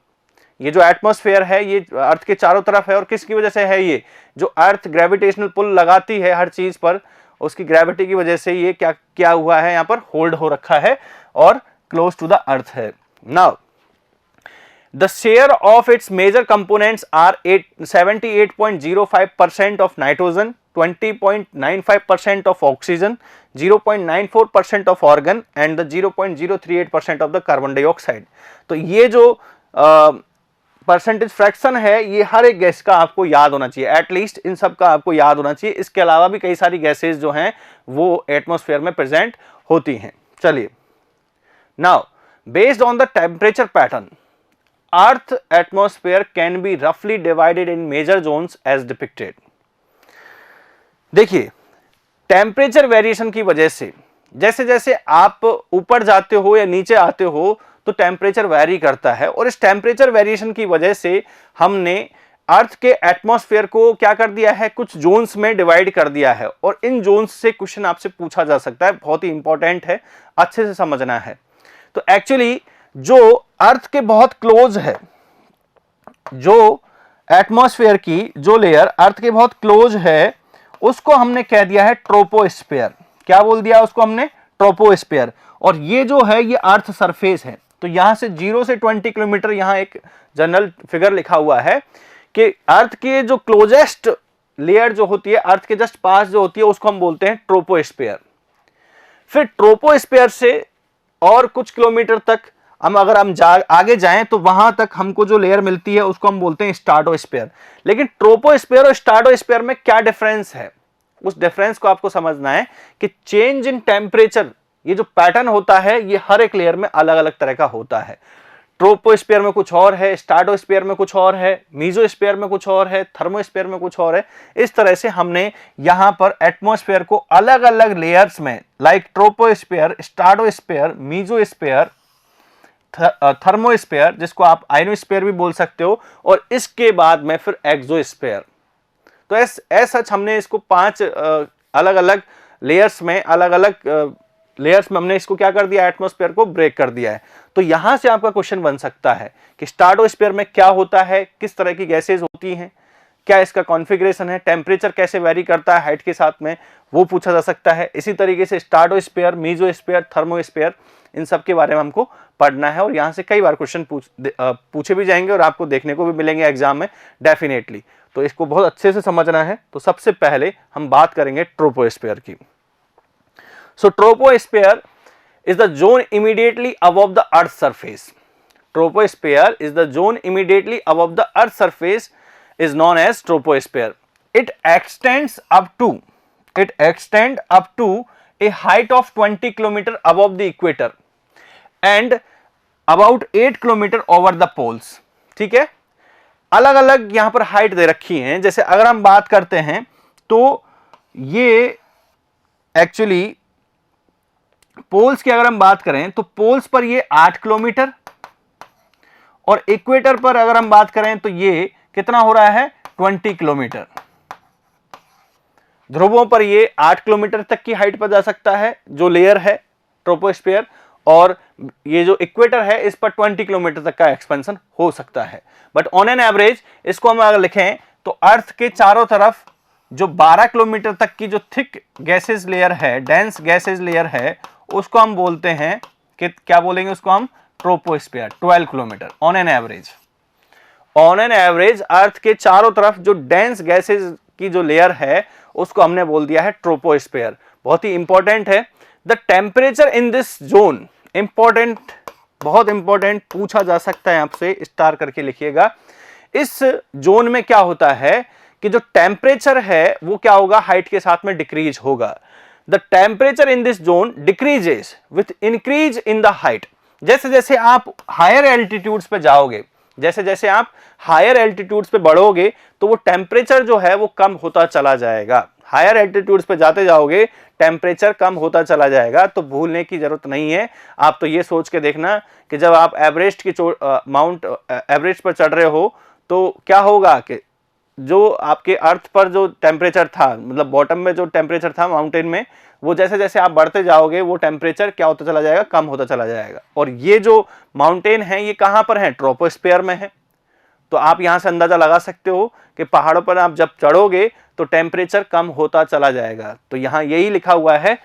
ये जो एटमॉस्फेयर है ये अर्थ के चारों तरफ है, और किसकी वजह से है, ये जो अर्थ ग्रेविटेशनल पुल लगाती है हर चीज पर, उसकी ग्रेविटी की वजह से ये क्या हुआ है, यहाँ पर होल्ड हो रखा है और क्लोज टू द अर्थ है। Now the share of its major components are 78.05% of nitrogen, 20.95% of oxygen, 0.94% of argon and the 0.038% of the carbon dioxide. तो ये जो परसेंटेज फ्रैक्शन है ये हर एक गैस का आपको याद होना चाहिए, एटलीस्ट इन सब का आपको याद होना चाहिए। इसके अलावा भी कई सारी गैसेज जो हैं वो एटमॉस्फेयर में प्रेजेंट होती हैं। चलिए, now based on the temperature pattern earth atmosphere can be रफली divided in major zones as depicted. देखिए टेम्परेचर वेरिएशन की वजह से जैसे जैसे आप ऊपर जाते हो या नीचे आते हो तो टेम्परेचर वेरी करता है, और इस टेम्परेचर वेरिएशन की वजह से हमने अर्थ के एटमॉस्फेयर को क्या कर दिया है, कुछ जोन्स में डिवाइड कर दिया है, और इन जोन्स से क्वेश्चन आपसे पूछा जा सकता है, बहुत ही इंपॉर्टेंट है, अच्छे से समझना है। तो एक्चुअली जो अर्थ के बहुत क्लोज है, जो एटमॉस्फेयर की जो लेयर अर्थ के बहुत क्लोज है, उसको हमने कह दिया है ट्रोपोस्फेयर। क्या बोल दिया उसको हमने, ट्रोपोस्फेयर। और ये जो है ये अर्थ सरफेस है। तो यहां से 0 से 20 किलोमीटर, यहां एक जनरल फिगर लिखा हुआ है कि अर्थ के जो क्लोजेस्ट लेयर जो होती है, अर्थ के जस्ट पास जो होती है, उसको हम बोलते हैं ट्रोपोस्फेयर। फिर ट्रोपोस्फेयर से और कुछ किलोमीटर तक हम अगर हम आगे जाएं तो वहां तक हमको जो लेयर मिलती है उसको हम बोलते हैं स्ट्राटोस्फेयर। लेकिन ट्रोपोस्फेयर और स्ट्राटोस्फेयर में क्या डिफरेंस है, उस डिफरेंस को आपको समझना है कि चेंज इन टेम्परेचर, ये जो पैटर्न होता है ये हर एक लेयर में अलग अलग तरह का होता है। ट्रोपोस्फेयर में कुछ और है, स्ट्राटोस्फेयर में कुछ और है, मीजोस्फेयर में कुछ और है, थर्मोस्फेयर में कुछ और है। इस तरह से हमने यहां पर एटमॉस्फेयर को अलग अलग लेयर्स में, like troposphere, stratosphere, mesosphere, thermosphere, जिसको आप आयनोस्फेयर भी बोल सकते हो, और इसके बाद में फिर एक्सोस्फेयर। तो ऐसा हमने इसको 5 अलग अलग लेयर्स में, अलग अलग लेयर्स में हमने इसको क्या कर दिया, एटमॉस्फेयर को ब्रेक कर दिया है। तो यहां से आपका क्वेश्चन बन सकता है कि स्ट्राटोस्फेयर में क्या होता है, किस तरह की गैसेज होती हैं, क्या इसका कॉन्फ़िगरेशन है, टेम्परेचर कैसे वेरी करता है हाइट के साथ में, वो पूछा जा सकता है। इसी तरीके से स्ट्राटोस्फेयर, मीजोस्फेयर, थर्मोस्फेयर, इन सब के बारे में हमको पढ़ना है, और यहां से कई बार क्वेश्चन पूछे भी जाएंगे और आपको देखने को भी मिलेंगे एग्जाम में डेफिनेटली। तो इसको बहुत अच्छे से समझना है। तो सबसे पहले हम बात करेंगे ट्रोपोस्फेयर की। So troposphere is the zone immediately above the Earth's surface. Troposphere is the zone immediately above the Earth's surface is known as troposphere. It extends up to a height of 20 km above the equator and about 8 km over the poles. ठीक है, अलग अलग यहाँ पर height दे रखी हैं। जैसे अगर हम बात करते हैं तो ये एक्चुअली पोल्स की अगर हम बात करें तो पोल्स पर ये 8 किलोमीटर, और इक्वेटर पर अगर हम बात करें तो ये कितना हो रहा है, 20 किलोमीटर। ध्रुवों पर ये 8 किलोमीटर तक की हाइट पर जा सकता है जो लेयर है ट्रोपोस्फेयर, और ये जो इक्वेटर है इस पर 20 किलोमीटर तक का एक्सपेंशन हो सकता है। बट ऑन एन एवरेज इसको हम अगर लिखें तो अर्थ के चारों तरफ जो 12 किलोमीटर तक की जो थिक गैसेस लेयर है, डेंस गैसेस लेयर है, उसको हम बोलते हैं कि क्या बोलेंगे उसको हम, troposphere. 12 kilometre on an average. On an average earth के चारों तरफ जो डेंस गैसेस की जो लेयर है उसको हमने बोल दिया है ट्रोपोस्फेयर। बहुत ही इंपॉर्टेंट है। The temperature in this zone, important, बहुत इंपॉर्टेंट, पूछा जा सकता है आपसे, स्टार करके लिखिएगा। इस जोन में क्या होता है कि जो टेम्परेचर है वो क्या होगा, हाइट के साथ में डिक्रीज होगा। The temperature in this zone decreases with increase in the height. जैसे जैसे आप हायर एल्टीट्यूड्स पे जाओगे, जैसे जैसे आप हायर एल्टीट्यूड्स पे बढ़ोगे तो वो टेम्परेचर जो है वो कम होता चला जाएगा। हायर एल्टीट्यूड्स पे जाते जाओगे टेम्परेचर कम होता चला जाएगा। तो भूलने की जरूरत नहीं है। आप तो ये सोच के देखना कि जब आप एवरेस्ट की माउंट एवरेस्ट पर चढ़ रहे हो तो क्या होगा कि जो आपके अर्थ पर जो टेम्परेचर था, मतलब बॉटम में जो टेम्परेचर था माउंटेन में, वो जैसे जैसे आप बढ़ते जाओगे वो टेम्परेचर क्या होता चला जाएगा, कम होता चला जाएगा। और ये जो माउंटेन है ये कहाँ पर है, ट्रोपोस्फेयर में है। तो आप यहाँ से अंदाजा लगा सकते हो कि पहाड़ों पर आप जब चढ़ोगे तो टेम्परेचर कम होता चला जाएगा। तो यहाँ यही लिखा हुआ है,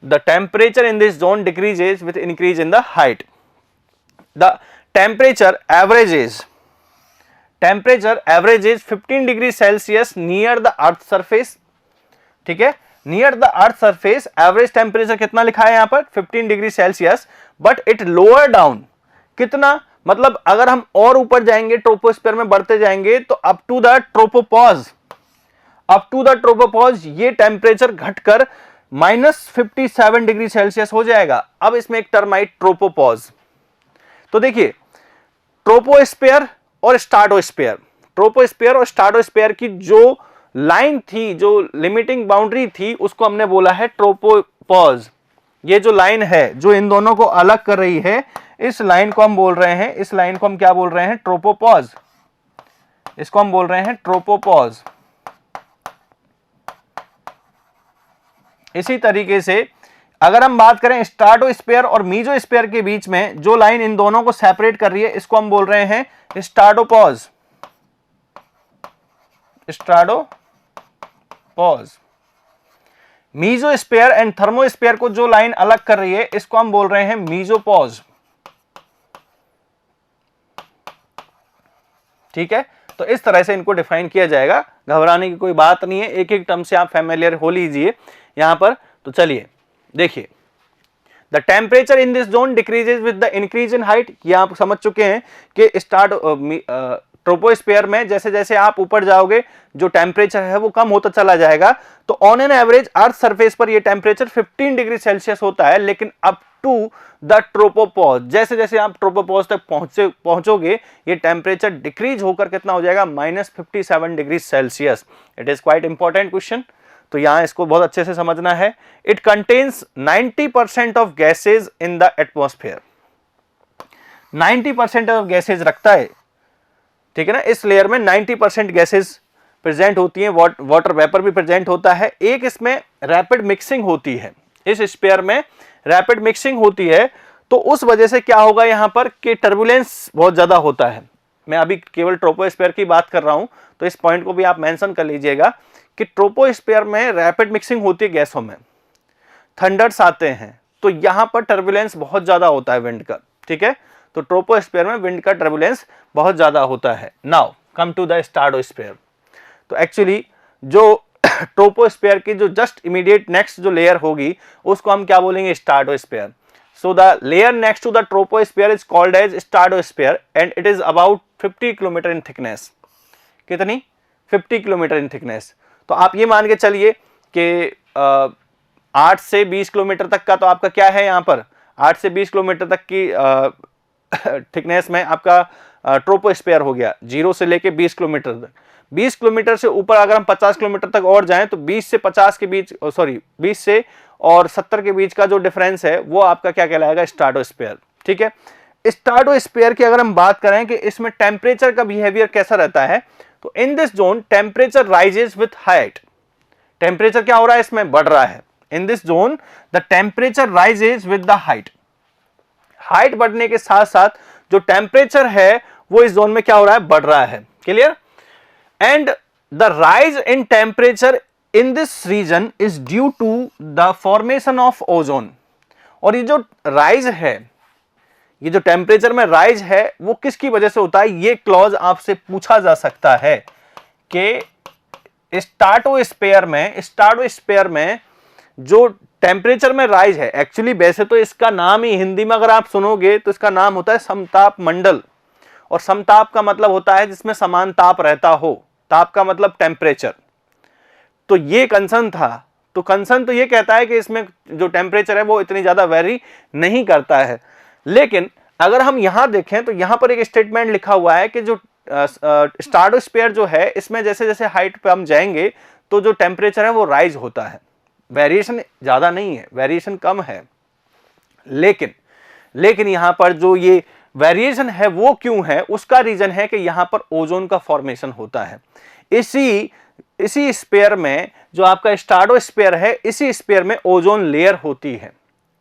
the temperature in this zone decreases with increase in the height. The temperature averages 15 degree Celsius near the earth surface. ठीक है, near the earth surface average temperature कितना लिखा है यहाँ पर, 15 degree Celsius. But it lower down, कितना, मतलब अगर हम और ऊपर जाएंगे, ट्रोपोस्फेयर में बढ़ते जाएंगे तो अप टू द ट्रोपोपॉज ये टेम्परेचर घटकर -57 डिग्री सेल्सियस हो जाएगा। अब इसमें एक टर्म आई ट्रोपोपॉज। तो देखिए, ट्रोपोस्फेयर और स्ट्राटोस्फेयर, ट्रोपोस्फेयर और स्ट्राटोस्फेयर की जो लाइन थी, जो लिमिटिंग बाउंड्री थी, उसको हमने बोला है ट्रोपोपॉज। ये जो लाइन है जो इन दोनों को अलग कर रही है, इस लाइन को हम बोल रहे हैं, इस लाइन को हम क्या बोल रहे हैं, ट्रोपोपॉज। इसको हम बोल रहे हैं ट्रोपोपॉज। इसी तरीके से अगर हम बात करें स्ट्राटोस्फीयर और मीजोस्फीयर के बीच में जो लाइन इन दोनों को सेपरेट कर रही है, इसको हम बोल रहे हैं स्ट्राटोपॉज। स्ट्राटोपॉज। मीजोस्फीयर एंड थर्मोस्फीयर को जो लाइन अलग कर रही है, इसको हम बोल रहे हैं मीजोपॉज। ठीक है, तो इस तरह से इनको डिफाइन किया जाएगा, घबराने की कोई बात नहीं है, एक एक टर्म से आप फैमिलियर हो लीजिए यहां पर। तो चलिए देखिए, the temperature in this zone decreases with the increase in height. ये आप समझ चुके हैं कि ट्रोपोस्फीयर में जैसे जैसे आप ऊपर जाओगे जो टेम्परेचर है वो कम होता चला जाएगा। तो on an average earth surface पर ये टेम्परेचर 15 डिग्री सेल्सियस होता है, लेकिन अप टू द ट्रोपोपॉज, जैसे जैसे आप ट्रोपोपॉज तक पहुंचोगे ये टेम्परेचर डिक्रीज होकर कितना हो जाएगा, -57 degree Celsius. It is quite important question, तो यहां इसको बहुत अच्छे से समझना है। It contains 90% of gases in the atmosphere. 90% of gases रखता है, ठीक है ना। इस लेयर में 90% गैसेज प्रेजेंट होती हैं, वाटर वेपर भी प्रेजेंट होता है। एक इसमें रैपिड मिक्सिंग होती है, इस स्फीयर में रैपिड मिक्सिंग होती है, तो उस वजह से क्या होगा यहां पर कि टर्बुलेंस बहुत ज्यादा होता है। मैं अभी केवल ट्रोपोस्फीयर की बात कर रहा हूं, तो इस पॉइंट को भी आप मेंशन कर लीजिएगा कि ट्रोपोस्फीयर में रैपिड मिक्सिंग होती है गैसों में, थंडर्स आते हैं, तो यहां पर टर्बुलेंस बहुत ज्यादा होता है विंड का। ठीक है, तो ट्रोपोस्फीयर में विंड का टर्बुलेंस बहुत ज्यादा होता है। Now come to the stratosphere. तो एक्चुअली जो ट्रोपोस्फीयर की जो जस्ट इमीडिएट नेक्स्ट जो लेयर होगी उसको हम क्या बोलेंगे, stratosphere. So the layer next to the troposphere is called as stratosphere and it is about 50 kilometre in thickness. कितनी? 50 किलोमीटर इन थिकनेस। तो आप ये मान के चलिए कि 8 से 20 किलोमीटर तक का तो आपका क्या है यहाँ पर, 8 से 20 किलोमीटर तक की थिकनेस में आपका ट्रोपोस्फीयर हो गया, 0 से लेके 20 किलोमीटर तक। 20 किलोमीटर से ऊपर अगर हम 50 किलोमीटर तक और जाएं तो 20 से 50 के बीच, 20 से और 70 के बीच का जो डिफरेंस है वो आपका क्या कहलाएगा, स्ट्राटोस्फीयर। ठीक है, स्ट्राटोस्फीयर की अगर हम बात करें कि इसमें टेम्परेचर का बिहेवियर कैसा रहता है, तो in this zone temperature rises with height. Temperature क्या हो रहा है, इसमें बढ़ रहा है। In this zone the temperature rises with the height. Height बढ़ने के साथ साथ जो टेम्परेचर है वो इस जोन में क्या हो रहा है, बढ़ रहा है। Clear? And the rise in temperature in this region is due to the formation of ozone. और ये जो राइज है, ये जो टेम्परेचर में राइज है वो किसकी वजह से होता है, ये क्लॉज आपसे पूछा जा सकता है कि स्ट्राटोस्फीयर में जो टेम्परेचर में राइज है, एक्चुअली वैसे तो इसका नाम ही हिंदी में अगर आप सुनोगे तो इसका नाम होता है समताप मंडल। और समताप का मतलब होता है जिसमें समान ताप रहता हो, ताप का मतलब टेम्परेचर। तो ये कंसर्न था, तो कंसर्न तो ये कहता है कि इसमें जो टेम्परेचर है वो इतनी ज्यादा वेरी नहीं करता है। लेकिन अगर हम यहां देखें तो यहां पर एक स्टेटमेंट लिखा हुआ है कि जो स्ट्राटोस्फीयर जो है इसमें जैसे जैसे हाइट पे हम जाएंगे तो जो टेम्परेचर है वो राइज होता है। वेरिएशन ज्यादा नहीं है, वेरिएशन कम है, लेकिन यहां पर जो ये वेरिएशन है वो क्यों है, उसका रीजन है कि यहां पर ओजोन का फॉर्मेशन होता है। इसी स्फीयर में जो आपका स्ट्राटोस्फीयर है, इसी स्फीयर में ओजोन लेयर होती है।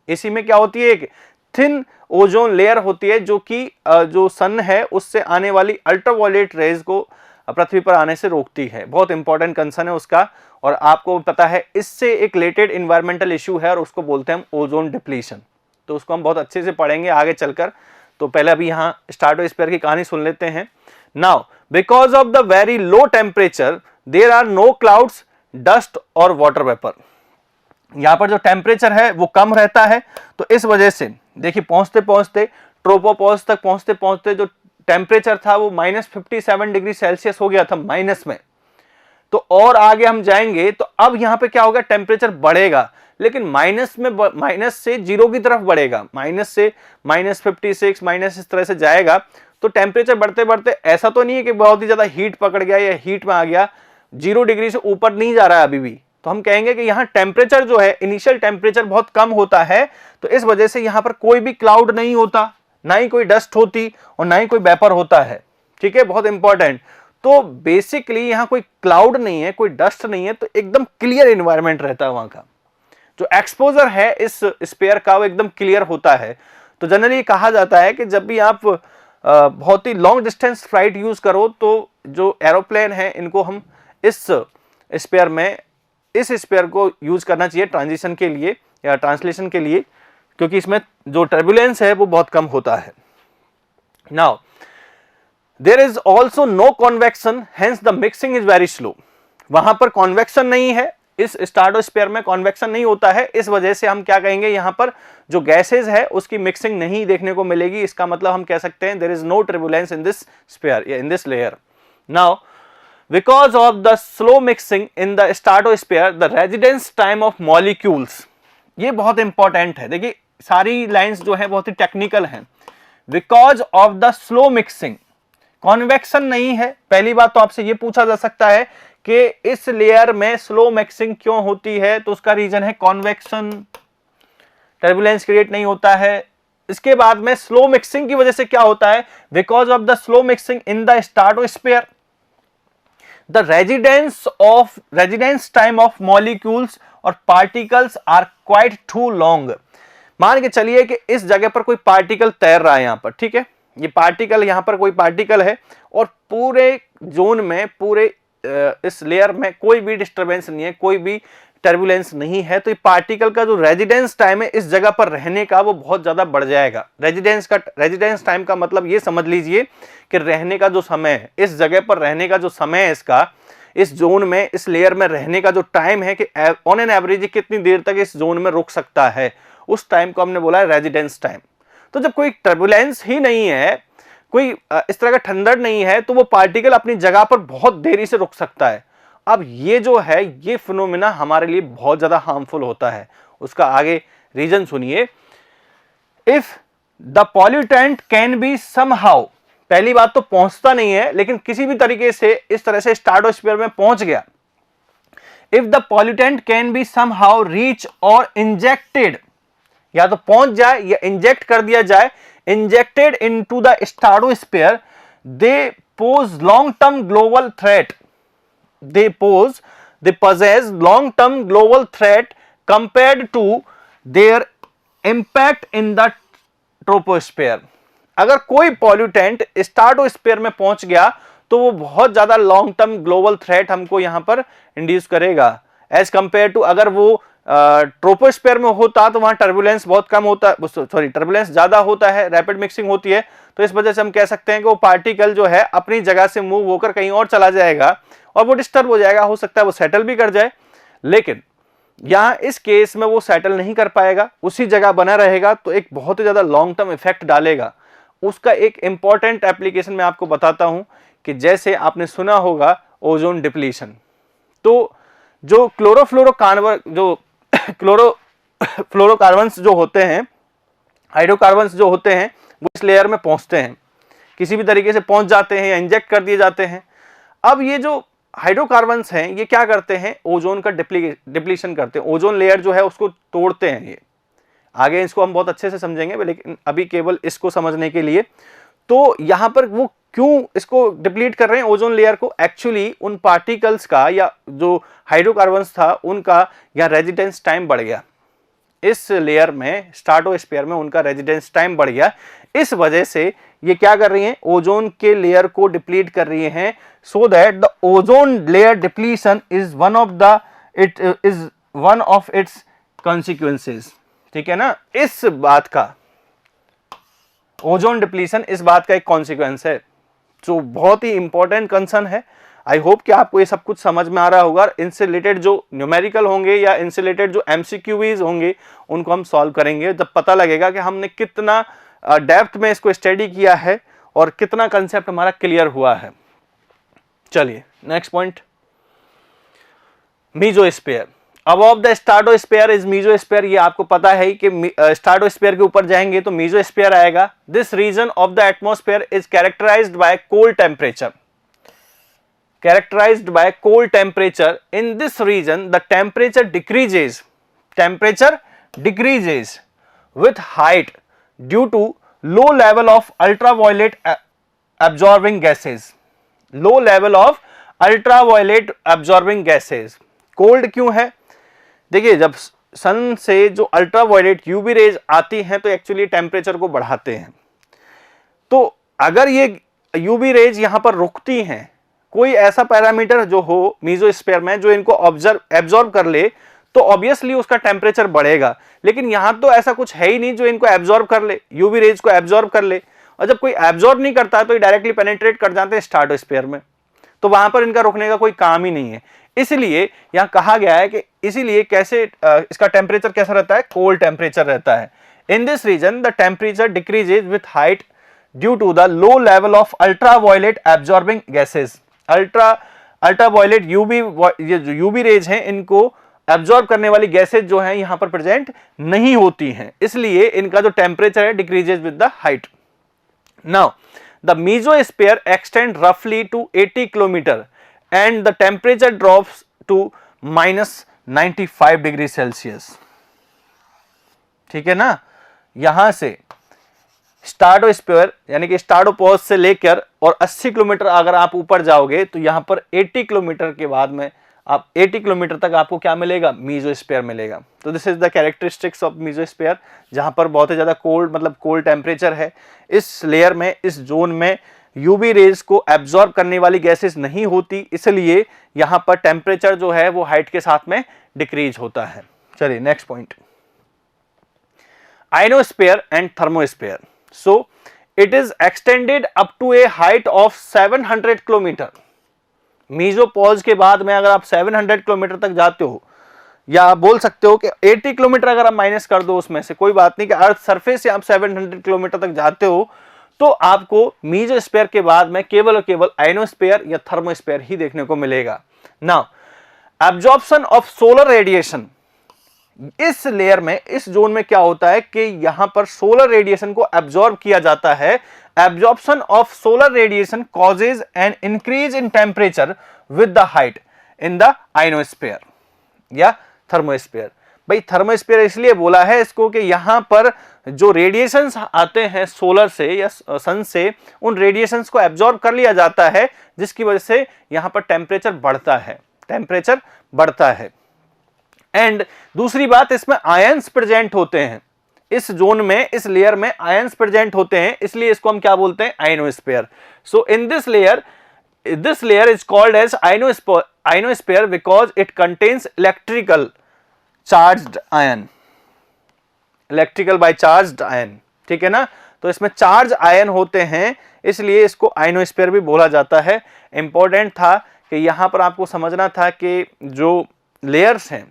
इसी में क्या होती है, एक थिन ओजोन लेयर होती है जो कि जो सन है उससे आने वाली अल्ट्रावायलेट रेज को पृथ्वी पर आने से रोकती है। बहुत इंपॉर्टेंट कंसर्न है उसका, और आपको पता है इससे एक रिलेटेड इन्वायरमेंटल इशू है और उसको बोलते हैं हम ओजोन डिप्लीशन। तो उसको हम बहुत अच्छे से पढ़ेंगे आगे चलकर। तो पहले अभी यहाँ स्ट्राटोस्फीयर की कहानी सुन लेते हैं। Now because of the very low temperature there are no clouds, dust और वाटर वेपर। यहां पर जो टेम्परेचर है वो कम रहता है, तो इस वजह से देखिए पहुंचते पहुंचते ट्रोपोपॉज तक पहुंचते पहुंचते जो टेम्परेचर था वो -57 डिग्री सेल्सियस हो गया था माइनस में। तो और आगे हम जाएंगे तो अब यहां पे क्या होगा, टेम्परेचर बढ़ेगा, लेकिन माइनस से 0 की तरफ बढ़ेगा, माइनस से -56 माइनस इस तरह से जाएगा। तो टेम्परेचर बढ़ते बढ़ते ऐसा तो नहीं है कि बहुत ही ज्यादा हीट पकड़ गया या हीट में आ गया, 0 डिग्री से ऊपर नहीं जा रहा है अभी भी। तो हम कहेंगे कि यहाँ टेम्परेचर जो है, इनिशियल टेम्परेचर बहुत कम होता है, तो इस वजह से यहाँ पर कोई भी क्लाउड नहीं होता, ना ही कोई डस्ट होती और ना ही कोई वेपर होता है। ठीक है, बहुत इंपॉर्टेंट। तो बेसिकली यहाँ कोई क्लाउड नहीं है, कोई डस्ट नहीं है, तो एकदम क्लियर एनवायरनमेंट रहता है वहां का। जो एक्सपोजर है इस स्फीयर का वो एकदम क्लियर होता है। तो जनरली कहा जाता है कि जब भी आप बहुत ही लॉन्ग डिस्टेंस फ्लाइट यूज करो तो जो एरोप्लेन है इनको हम इस स्फीयर में, इस स्फीयर को यूज करना चाहिए ट्रांजिशन के लिए या ट्रांसलेशन के लिए, क्योंकि इसमें जो टर्बुलेंस है वो बहुत कम होता है। Now there is also no convection, hence the mixing is very slow. वहां पर कॉन्वेक्शन नहीं है, इस स्ट्रेटोस्फीयर में कॉन्वेक्शन नहीं होता है, इस वजह से हम क्या कहेंगे, यहां पर जो गैसेज है उसकी मिक्सिंग नहीं देखने को मिलेगी। इसका मतलब हम कह सकते हैं there is no turbulence in this sphere या in this layer. Now because of the slow mixing in the stratosphere the residence time of molecules, ये बहुत इंपॉर्टेंट है। देखिए सारी लाइंस जो है बहुत ही टेक्निकल हैं। Because of the slow mixing, convection नहीं है, पहली बात तो आपसे ये पूछा जा सकता है कि इस लेयर में स्लो मिक्सिंग क्यों होती है, तो उसका रीजन है कॉन्वेक्शन, टर्बुलेंस क्रिएट नहीं होता है। इसके बाद में स्लो मिक्सिंग की वजह से क्या होता है, because of the slow mixing in the stratosphere the residence time of molecules और particles are quite too long. मान के चलिए कि इस जगह पर कोई पार्टिकल तैर रहा है यहां पर, ठीक है, ये पार्टिकल, यहां पर कोई पार्टिकल है और पूरे जोन में, पूरे इस लेयर में कोई भी डिस्टरबेंस नहीं है, कोई भी टर्बुलेंस नहीं है, तो ये पार्टिकल का जो रेजिडेंस टाइम है इस जगह पर रहने का वो बहुत ज्यादा बढ़ जाएगा। रेजिडेंस टाइम का मतलब ये समझ लीजिए कि रहने का जो समय है, इस जगह पर रहने का जो समय है इसका, इस जोन में, इस लेयर में रहने का जो टाइम है कि ऑन एन एवरेज कितनी देर तक इस जोन में रुक सकता है, उस टाइम को हमने बोला है रेजिडेंस टाइम। तो जब कोई टर्बुलेंस ही नहीं है, कोई इस तरह का ठंडर नहीं है, तो वो पार्टिकल अपनी जगह पर बहुत देरी से रुक सकता है। अब ये जो है, ये फिनोमेना हमारे लिए बहुत ज्यादा हार्मफुल होता है। उसका आगे रीजन सुनिए। If the pollutant can be somehow, पहली बात तो पहुंचता नहीं है, लेकिन किसी भी तरीके से इस तरह से स्ट्रेटोस्फीयर में पहुंच गया। If the pollutant can be somehow reach और इंजेक्टेड, या तो पहुंच जाए या इंजेक्ट कर दिया जाए, injected into the stratosphere, they pose long term global threat, they possess long term global threat compared to their impact in the troposphere। अगर कोई पॉल्यूटेंट स्ट्रेटोस्फीयर में पहुंच गया तो वो बहुत ज्यादा लॉन्ग टर्म ग्लोबल थ्रेट हमको यहां पर इंड्यूस करेगा, एज कंपेयर टू अगर वो ट्रोपोस्फीयर में होता तो वहां टर्बुलेंस बहुत कम होता, सॉरी टर्बुलेंस ज्यादा होता है, रैपिड मिक्सिंग होती है, तो इस वजह से हम कह सकते हैं कि वो पार्टिकल जो है अपनी जगह से मूव होकर कहीं और चला जाएगा और वो डिस्टर्ब हो जाएगा। हो सकता है वो सेटल भी कर जाए, लेकिन यहां इस केस में वो सेटल नहीं कर पाएगा, उसी जगह बना रहेगा, तो एक बहुत ही ज्यादा लॉन्ग टर्म इफेक्ट डालेगा। उसका एक इंपॉर्टेंट एप्लीकेशन मैं आपको बताता हूं कि जैसे आपने सुना होगा ओजोन डिप्लीशन, तो जो क्लोरोफ्लोरोकार्बन्स जो होते हैं, हाइड्रोकार्बन्स जो होते हैं, वो इस लेयर में पहुंचते हैं, किसी भी तरीके से पहुंच जाते हैं या इंजेक्ट कर दिए जाते हैं। अब ये जो हाइड्रोकार्बन्स हैं ये क्या करते हैं, ओजोन का डिप्लीशन करते हैं, ओजोन लेयर जो है उसको तोड़ते हैं। ये आगे इसको हम बहुत अच्छे से समझेंगे, लेकिन अभी केवल इसको समझने के लिए, तो यहां पर वो क्यों इसको डिप्लीट कर रहे हैं ओजोन लेयर को, एक्चुअली उन पार्टिकल्स का या जो हाइड्रोकार्बन्स था उनका या रेजिडेंस टाइम बढ़ गया, इस लेयर में स्ट्रेटोस्फीयर में उनका रेजिडेंस टाइम बढ़ गया। इस वजह से ये क्या कर रही हैं, ओजोन के लेयर को डिप्लीट कर रही हैं, so that the ozone layer depletion is one of its consequences. ठीक है ना, इस बात का, ओजोन डिप्लीशन इस बात का एक कॉन्सिक्वेंस है, जो बहुत ही इंपॉर्टेंट कंसर्न है। आई होप कि आपको ये सब कुछ समझ में आ रहा होगा। इनसे रिलेटेड जो न्यूमेरिकल होंगे या इनसे रिलेटेड जो MCQs होंगे उनको हम सॉल्व करेंगे, जब पता लगेगा कि हमने कितना डेप्थ में इसको स्टडी किया है और कितना कंसेप्ट हमारा क्लियर हुआ है। चलिए next point, mesosphere. Above the stratosphere is mesosphere. ये आपको पता है कि स्ट्रेटोस्फीयर के ऊपर जाएंगे तो मीजोस्फीयर आएगा। This region of the atmosphere is characterised by cold temperature. Characterized by cold temperature. In this region, the temperature decreases with height due to low level of ultraviolet absorbing gases. Low level of ultraviolet absorbing gases. Cold क्यों है? देखिए, जब सन से जो ultraviolet UV raise आती हैं तो actually temperature को बढ़ाते हैं। तो अगर ये यूवी रेज यहां पर रुकती हैं, कोई ऐसा पैरामीटर जो हो मीजोस्फीयर में जो इनको एब्जॉर्ब कर ले, तो ऑब्वियसली उसका टेम्परेचर बढ़ेगा। लेकिन यहां तो ऐसा कुछ है ही नहीं जो इनको एब्जॉर्ब कर ले, यूवी रेज को एब्जॉर्ब कर ले। और जब कोई एब्जॉर्ब नहीं करता तो ये डायरेक्टली पेनिट्रेट कर जाते हैं स्ट्रेटोस्फीयर में, तो वहां पर इनका रुकने का कोई काम ही नहीं है। इसलिए यहां कहा गया है कि इसीलिए कैसे इसका टेम्परेचर कैसा रहता है? कोल्ड टेम्परेचर रहता है। In this region the temperature decreases with height due to the low level of ultraviolet absorbing gases. Ultraviolet UV rays हैं, इनको एब्जॉर्ब करने वाली गैसेज जो हैं यहां पर प्रेजेंट नहीं होती हैं, इसलिए इनका जो टेम्परेचर है decreases with the height. Now the mesosphere extend रफली to 80 kilometre and the temperature drops to -95 degree Celsius. ठीक है ना? यहां से स्ट्रेटोस्फीयर यानी कि स्ट्रेटोपोज से लेकर और 80 किलोमीटर अगर आप ऊपर जाओगे तो यहां पर 80 किलोमीटर के बाद में आप 80 किलोमीटर तक आपको क्या मिलेगा? मेसोस्फीयर मिलेगा। तो this is the characteristics of mesosphere, जहां पर बहुत ही ज्यादा कोल्ड मतलब कोल्ड टेम्परेचर है। इस लेयर में, इस जोन में यूवी रेज को एब्जॉर्ब करने वाली गैसेस नहीं होती, इसलिए यहां पर टेम्परेचर जो है वो हाइट के साथ में डिक्रीज होता है। चलिए next point, ionosphere and thermosphere. So it is extended up to a height of 700 kilometre. Mesopause के बाद में अगर आप 700 किलोमीटर तक जाते हो, या आप बोल सकते हो कि 80 किलोमीटर अगर आप माइनस कर दो उसमें से, कोई बात नहीं, कि अर्थ सरफेस से आप 700 किलोमीटर तक जाते हो, तो आपको मेसोस्फीयर के बाद में केवल और केवल आयनोस्फीयर या थर्मोस्फीयर ही देखने को मिलेगा। Now absorption of solar radiation, इस लेयर में, इस जोन में क्या होता है कि यहां पर सोलर रेडिएशन को एब्जॉर्ब किया जाता है। Absorption of solar radiation causes an increase in temperature with the height in the ionosphere या थर्मोस्फीयर। भाई थर्मोस्फीयर इसलिए बोला है इसको कि यहां पर जो रेडिएशंस आते हैं सोलर से या सन से, उन रेडिएशंस को एब्जॉर्ब कर लिया जाता है, जिसकी वजह से यहां पर टेम्परेचर बढ़ता है। एंड दूसरी बात, इसमें आयंस प्रेजेंट होते हैं, इस जोन में, इस लेयर में आयंस प्रेजेंट होते हैं, इसलिए इसको हम क्या बोलते हैं? Ionosphere. So in this layer is called as ionosphere because it contains electrical charged ion, electrical by charged ion. ठीक है ना? तो इसमें चार्ज आयन होते हैं, इसलिए इसको आयनोस्फीयर भी बोला जाता है। इंपॉर्टेंट था कि यहां पर आपको समझना था कि जो लेयर्स हैं,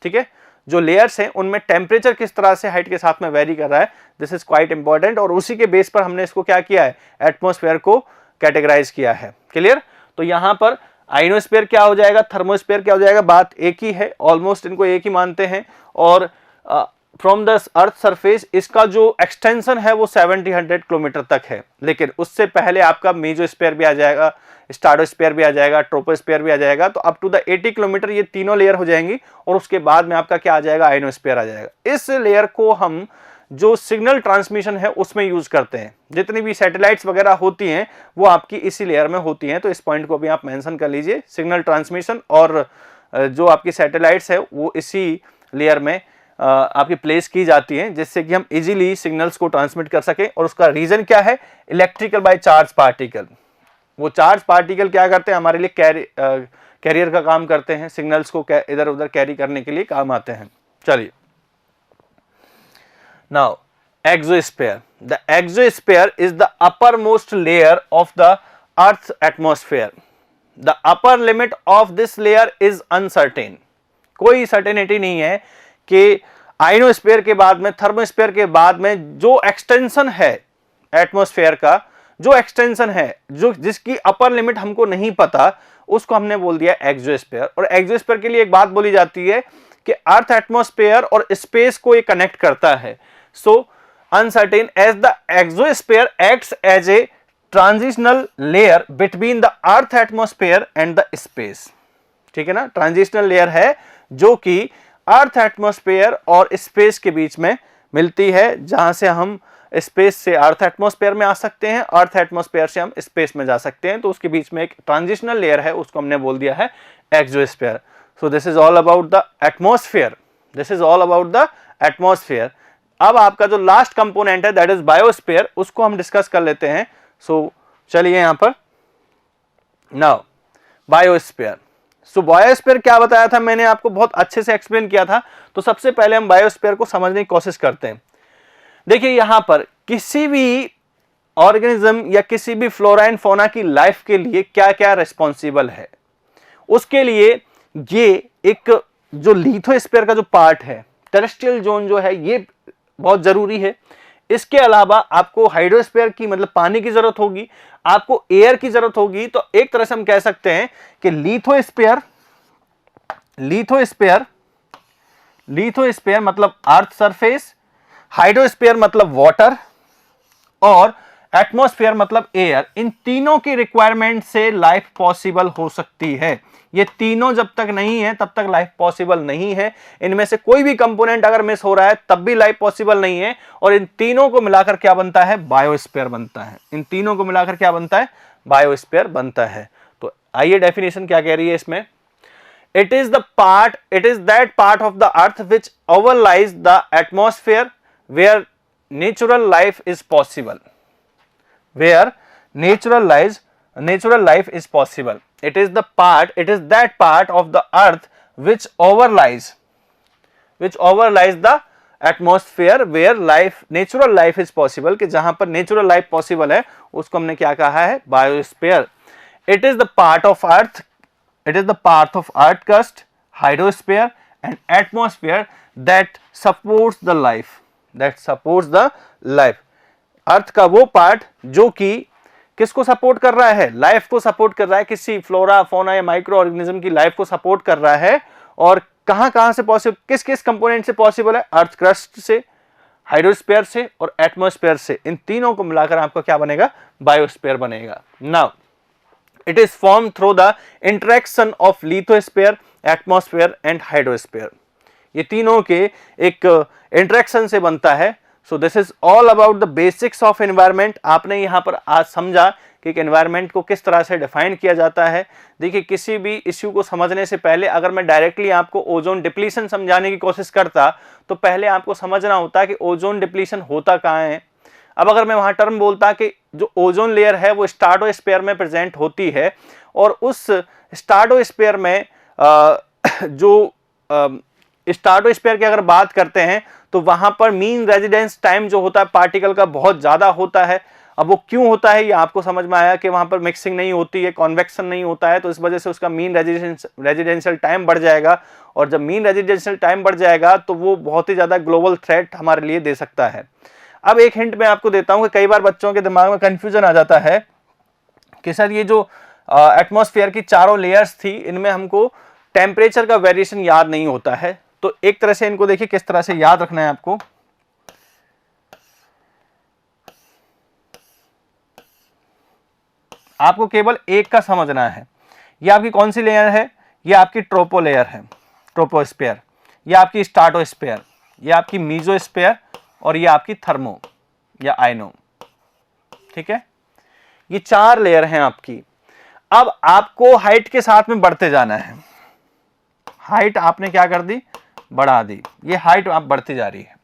ठीक है, जो लेयर्स हैं उनमें टेम्परेचर किस तरह से हाइट के साथ में वेरी कर रहा है, दिस इज क्वाइट इंपॉर्टेंट। और उसी के बेस पर हमने इसको क्या किया है? एटमॉस्फेयर को कैटेगराइज किया है। क्लियर? तो यहां पर आयनोस्फीयर क्या हो जाएगा, थर्मोस्फीयर क्या हो जाएगा, बात एक ही है, ऑलमोस्ट इनको एक ही मानते हैं। और फ्रॉम द अर्थ सरफेस इसका जो एक्सटेंशन है वो 700 किलोमीटर तक है, लेकिन उससे पहले आपका मेसोस्फीयर भी आ जाएगा, स्ट्रेटोस्फीयर भी आ जाएगा, ट्रोपोस्फीयर भी आ जाएगा। तो अप टू द 80 किलोमीटर ये तीनों लेयर हो जाएंगी, और उसके बाद में आपका क्या आ जाएगा? आयनोस्फीयर आ जाएगा। इस लेयर को हम जो सिग्नल ट्रांसमिशन है उसमें यूज करते हैं। जितनी भी सैटेलाइट्स वगैरह होती हैं वो आपकी इसी लेयर में होती हैं, तो इस पॉइंट को भी आप मेंशन कर लीजिए। सिग्नल ट्रांसमिशन और जो आपकी सैटेलाइट्स है वो इसी लेयर में आपकी प्लेस की जाती हैं, जिससे कि हम इजीली सिग्नल्स को ट्रांसमिट कर सकें। और उसका रीजन क्या है? Electrical by charge particle. वो चार्ज पार्टिकल क्या करते हैं? हमारे लिए कैरियर का काम करते हैं, सिग्नल्स को इधर उधर कैरी करने के लिए काम आते हैं। चलिए, now exosphere. The exosphere is the upper most layer of the earth atmosphere. The upper limit of this layer is uncertain. कोई सर्टेनिटी नहीं है कि आयनोस्फीयर के बाद में, थर्मोस्फीयर के बाद में जो एक्सटेंशन है एटमॉस्फेयर का, जो एक्सटेंशन है, जो जिसकी अपर लिमिट हमको नहीं पता, उसको हमने बोल दिया एक्सोस्फीयर। और एक्सोस्फीयर के लिए एक बात बोली जाती है कि अर्थ एटमॉस्फेयर और स्पेस को ये कनेक्ट करता है। So uncertain as the exosphere acts as a transitional layer between the earth atmosphere and the space. ठीक है ना? ट्रांजिशनल लेयर है जो कि अर्थ एटमॉस्फेयर और स्पेस के बीच में मिलती है, जहां से हम स्पेस से अर्थ एटमॉस्फेयर में आ सकते हैं, अर्थ एटमॉस्फेयर से हम स्पेस में जा सकते हैं, तो उसके बीच में एक ट्रांजिशनल लेयर है, उसको हमने बोल दिया है exosphere. So this is all about the atmosphere, this is all about the atmosphere. अब आपका जो लास्ट कंपोनेंट है दैट इज बायोस्फीयर, उसको हम डिस्कस कर लेते हैं। सो चलिए यहां पर नाउ बायोस्फीयर। सो बायोस्फीयर क्या बताया था मैंने आपको, बहुत अच्छे से एक्सप्लेन किया था। तो सबसे पहले हम बायोस्फीयर को समझने की कोशिश करते हैं। देखिए यहां पर किसी भी ऑर्गेनिज्म या किसी भी फ्लोरा एंड फौना की लाइफ के लिए क्या क्या रिस्पॉन्सिबल है, उसके लिए ये एक जो लिथोस्फीयर का जो पार्ट है, टेरेस्ट्रियल जोन जो है, ये बहुत जरूरी है। इसके अलावा आपको हाइड्रोस्फीयर की मतलब पानी की जरूरत होगी, आपको एयर की जरूरत होगी। तो एक तरह से हम कह सकते हैं कि लिथोस्फीयर मतलब अर्थ सरफेस, हाइड्रोस्फीयर मतलब वाटर और एटमॉस्फेयर मतलब एयर, इन तीनों की रिक्वायरमेंट से लाइफ पॉसिबल हो सकती है। ये तीनों जब तक नहीं है तब तक लाइफ पॉसिबल नहीं है। इनमें से कोई भी कंपोनेंट अगर मिस हो रहा है तब भी लाइफ पॉसिबल नहीं है। और इन तीनों को मिलाकर क्या बनता है, बायोस्फीयर बनता है। इन तीनों को मिलाकर क्या बनता है, बायोस्फीयर बनता है। तो आइए डेफिनेशन क्या कह रही है इसमें। It is that part of the earth which overlies the atmosphere where natural life is possible, where natural life is possible. It is that part of the earth which overlies the atmosphere where natural life is possible, कि जहां पर natural life possible है उसको हमने क्या कहा है, biosphere. It is the part of earth crust, hydrosphere and atmosphere that supports the life. अर्थ का वो पार्ट जो कि किसको सपोर्ट कर रहा है, लाइफ को सपोर्ट कर रहा है, किसी फ्लोरा फौना या माइक्रो ऑर्गेनिज्म की लाइफ को सपोर्ट कर रहा है। और कहां से पॉसिबल, किस किस कंपोनेंट से पॉसिबल है, अर्थ क्रस्ट से, हाइड्रोस्फीयर से और एटमॉस्फेयर से। इन तीनों को मिलाकर आपका क्या बनेगा, बायोस्फीयर बनेगा। Now it is form through the interaction of lithosphere, atmosphere and hydrosphere. ये तीनों के एक इंटरेक्शन से बनता है। सो this is all about the basics of environment. आपने यहाँ पर आज समझा कि एक एनवायरनमेंट को किस तरह से डिफाइन किया जाता है। देखिए किसी भी इश्यू को समझने से पहले अगर मैं डायरेक्टली आपको ओजोन डिप्लीशन समझाने की कोशिश करता तो पहले आपको समझना होता कि ओजोन डिप्लीशन होता कहाँ है। अब अगर मैं वहाँ टर्म बोलता कि जो ओजोन लेयर है वो स्ट्राटोस्फीयर में प्रेजेंट होती है, और उस स्ट्राटोस्फीयर में जो स्ट्राटोस्फीयर की अगर बात करते हैं तो वहां पर मीन रेजिडेंस टाइम जो होता है पार्टिकल का बहुत ज्यादा होता है। अब वो क्यों होता है ये आपको समझ में आया कि वहां पर मिक्सिंग नहीं होती है, कॉन्वेक्शन नहीं होता है, तो इस वजह से उसका मीन रेजिडेंशियल टाइम बढ़ जाएगा। और जब मीन रेजिडेंशियल टाइम बढ़ जाएगा तो वो बहुत ही ज्यादा ग्लोबल थ्रेट हमारे लिए दे सकता है। अब एक हिंट मैं आपको देता हूं कि कई बार बच्चों के दिमाग में कंफ्यूजन आ जाता है कि सर ये जो एटमॉस्फेयर की चारों लेयर्स थी इनमें हमको टेम्परेचर का वेरिएशन याद नहीं होता है। तो एक तरह से इनको देखिए किस तरह से याद रखना है आपको। आपको केवल एक का समझना है। ये आपकी कौन सी लेयर है, ये आपकी ट्रोपो लेयर है, ट्रोपोस्फीयर, ये आपकी स्ट्राटोस्फीयर, ये आपकी मीजोस्फीयर और ये आपकी थर्मो या आइनो। ठीक है, ये चार लेयर हैं आपकी। अब आपको हाइट के साथ में बढ़ते जाना है। हाइट आपने क्या कर दी, बढ़ा दी। ये हाइट आप बढ़ती जा रही है।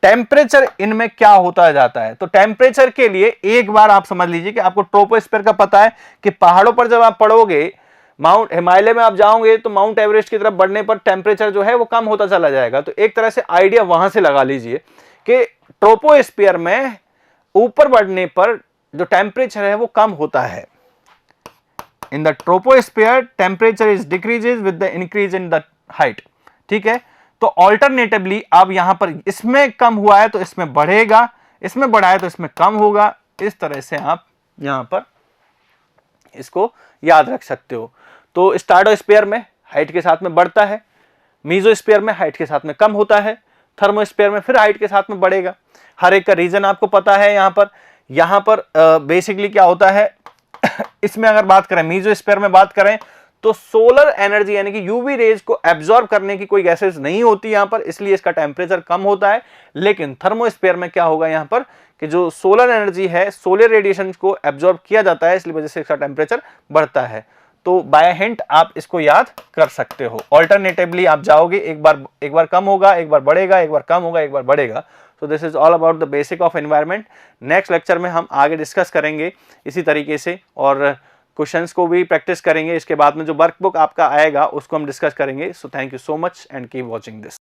टेम्परेचर इनमें क्या होता जाता है, तो टेम्परेचर के लिए एक बार आप समझ लीजिए कि आपको ट्रोपोस्फीयर का पता है कि पहाड़ों पर जब आप पड़ोगे, माउंट हिमालय में आप जाओगे तो माउंट एवरेस्ट की तरफ बढ़ने पर टेम्परेचर जो है वो कम होता चला जाएगा। तो एक तरह से आइडिया वहां से लगा लीजिए कि ट्रोपोस्फीयर में ऊपर बढ़ने पर जो टेम्परेचर है वो कम होता है। In the troposphere temperature is decreases with the increase in the height. ठीक है, तो ऑल्टरनेटिवली अब यहां पर इसमें कम हुआ है तो इसमें बढ़ेगा, इसमें बढ़ा है तो इसमें कम होगा। इस तरह से आप यहां पर इसको याद रख सकते हो। तो स्ट्राटोस्फीयर में हाइट के साथ में बढ़ता है, मीजोस्फीयर में हाइट के साथ में कम होता है, थर्मोस्फीयर में फिर हाइट के साथ में बढ़ेगा। हर एक का रीजन आपको पता है। यहां पर बेसिकली क्या होता है इसमें अगर बात करें, मीजोस्फीयर में बात करें तो सोलर एनर्जी यानी कि यूवी रेज को एब्जॉर्ब करने की कोई गैसेस नहीं होती यहां पर, इसलिए इसका टेम्परेचर कम होता है। लेकिन थर्मोस्फीयर में क्या होगा यहां पर कि जो सोलर एनर्जी है, सोलर रेडिएशन को एब्जॉर्ब किया जाता है, इसलिए वजह से इसका टेम्परेचर बढ़ता है। तो बाय हिंट आप इसको याद कर सकते हो। ऑल्टरनेटिवली आप जाओगे, एक बार कम होगा, एक बार बढ़ेगा, एक बार कम होगा, एक बार बढ़ेगा। सो this is all about the basic of environment. Next lecture में हम आगे डिस्कस करेंगे इसी तरीके से, और क्वेश्चंस को भी प्रैक्टिस करेंगे। इसके बाद में जो वर्कबुक आपका आएगा उसको हम डिस्कस करेंगे। So thank you so much and keep watching this.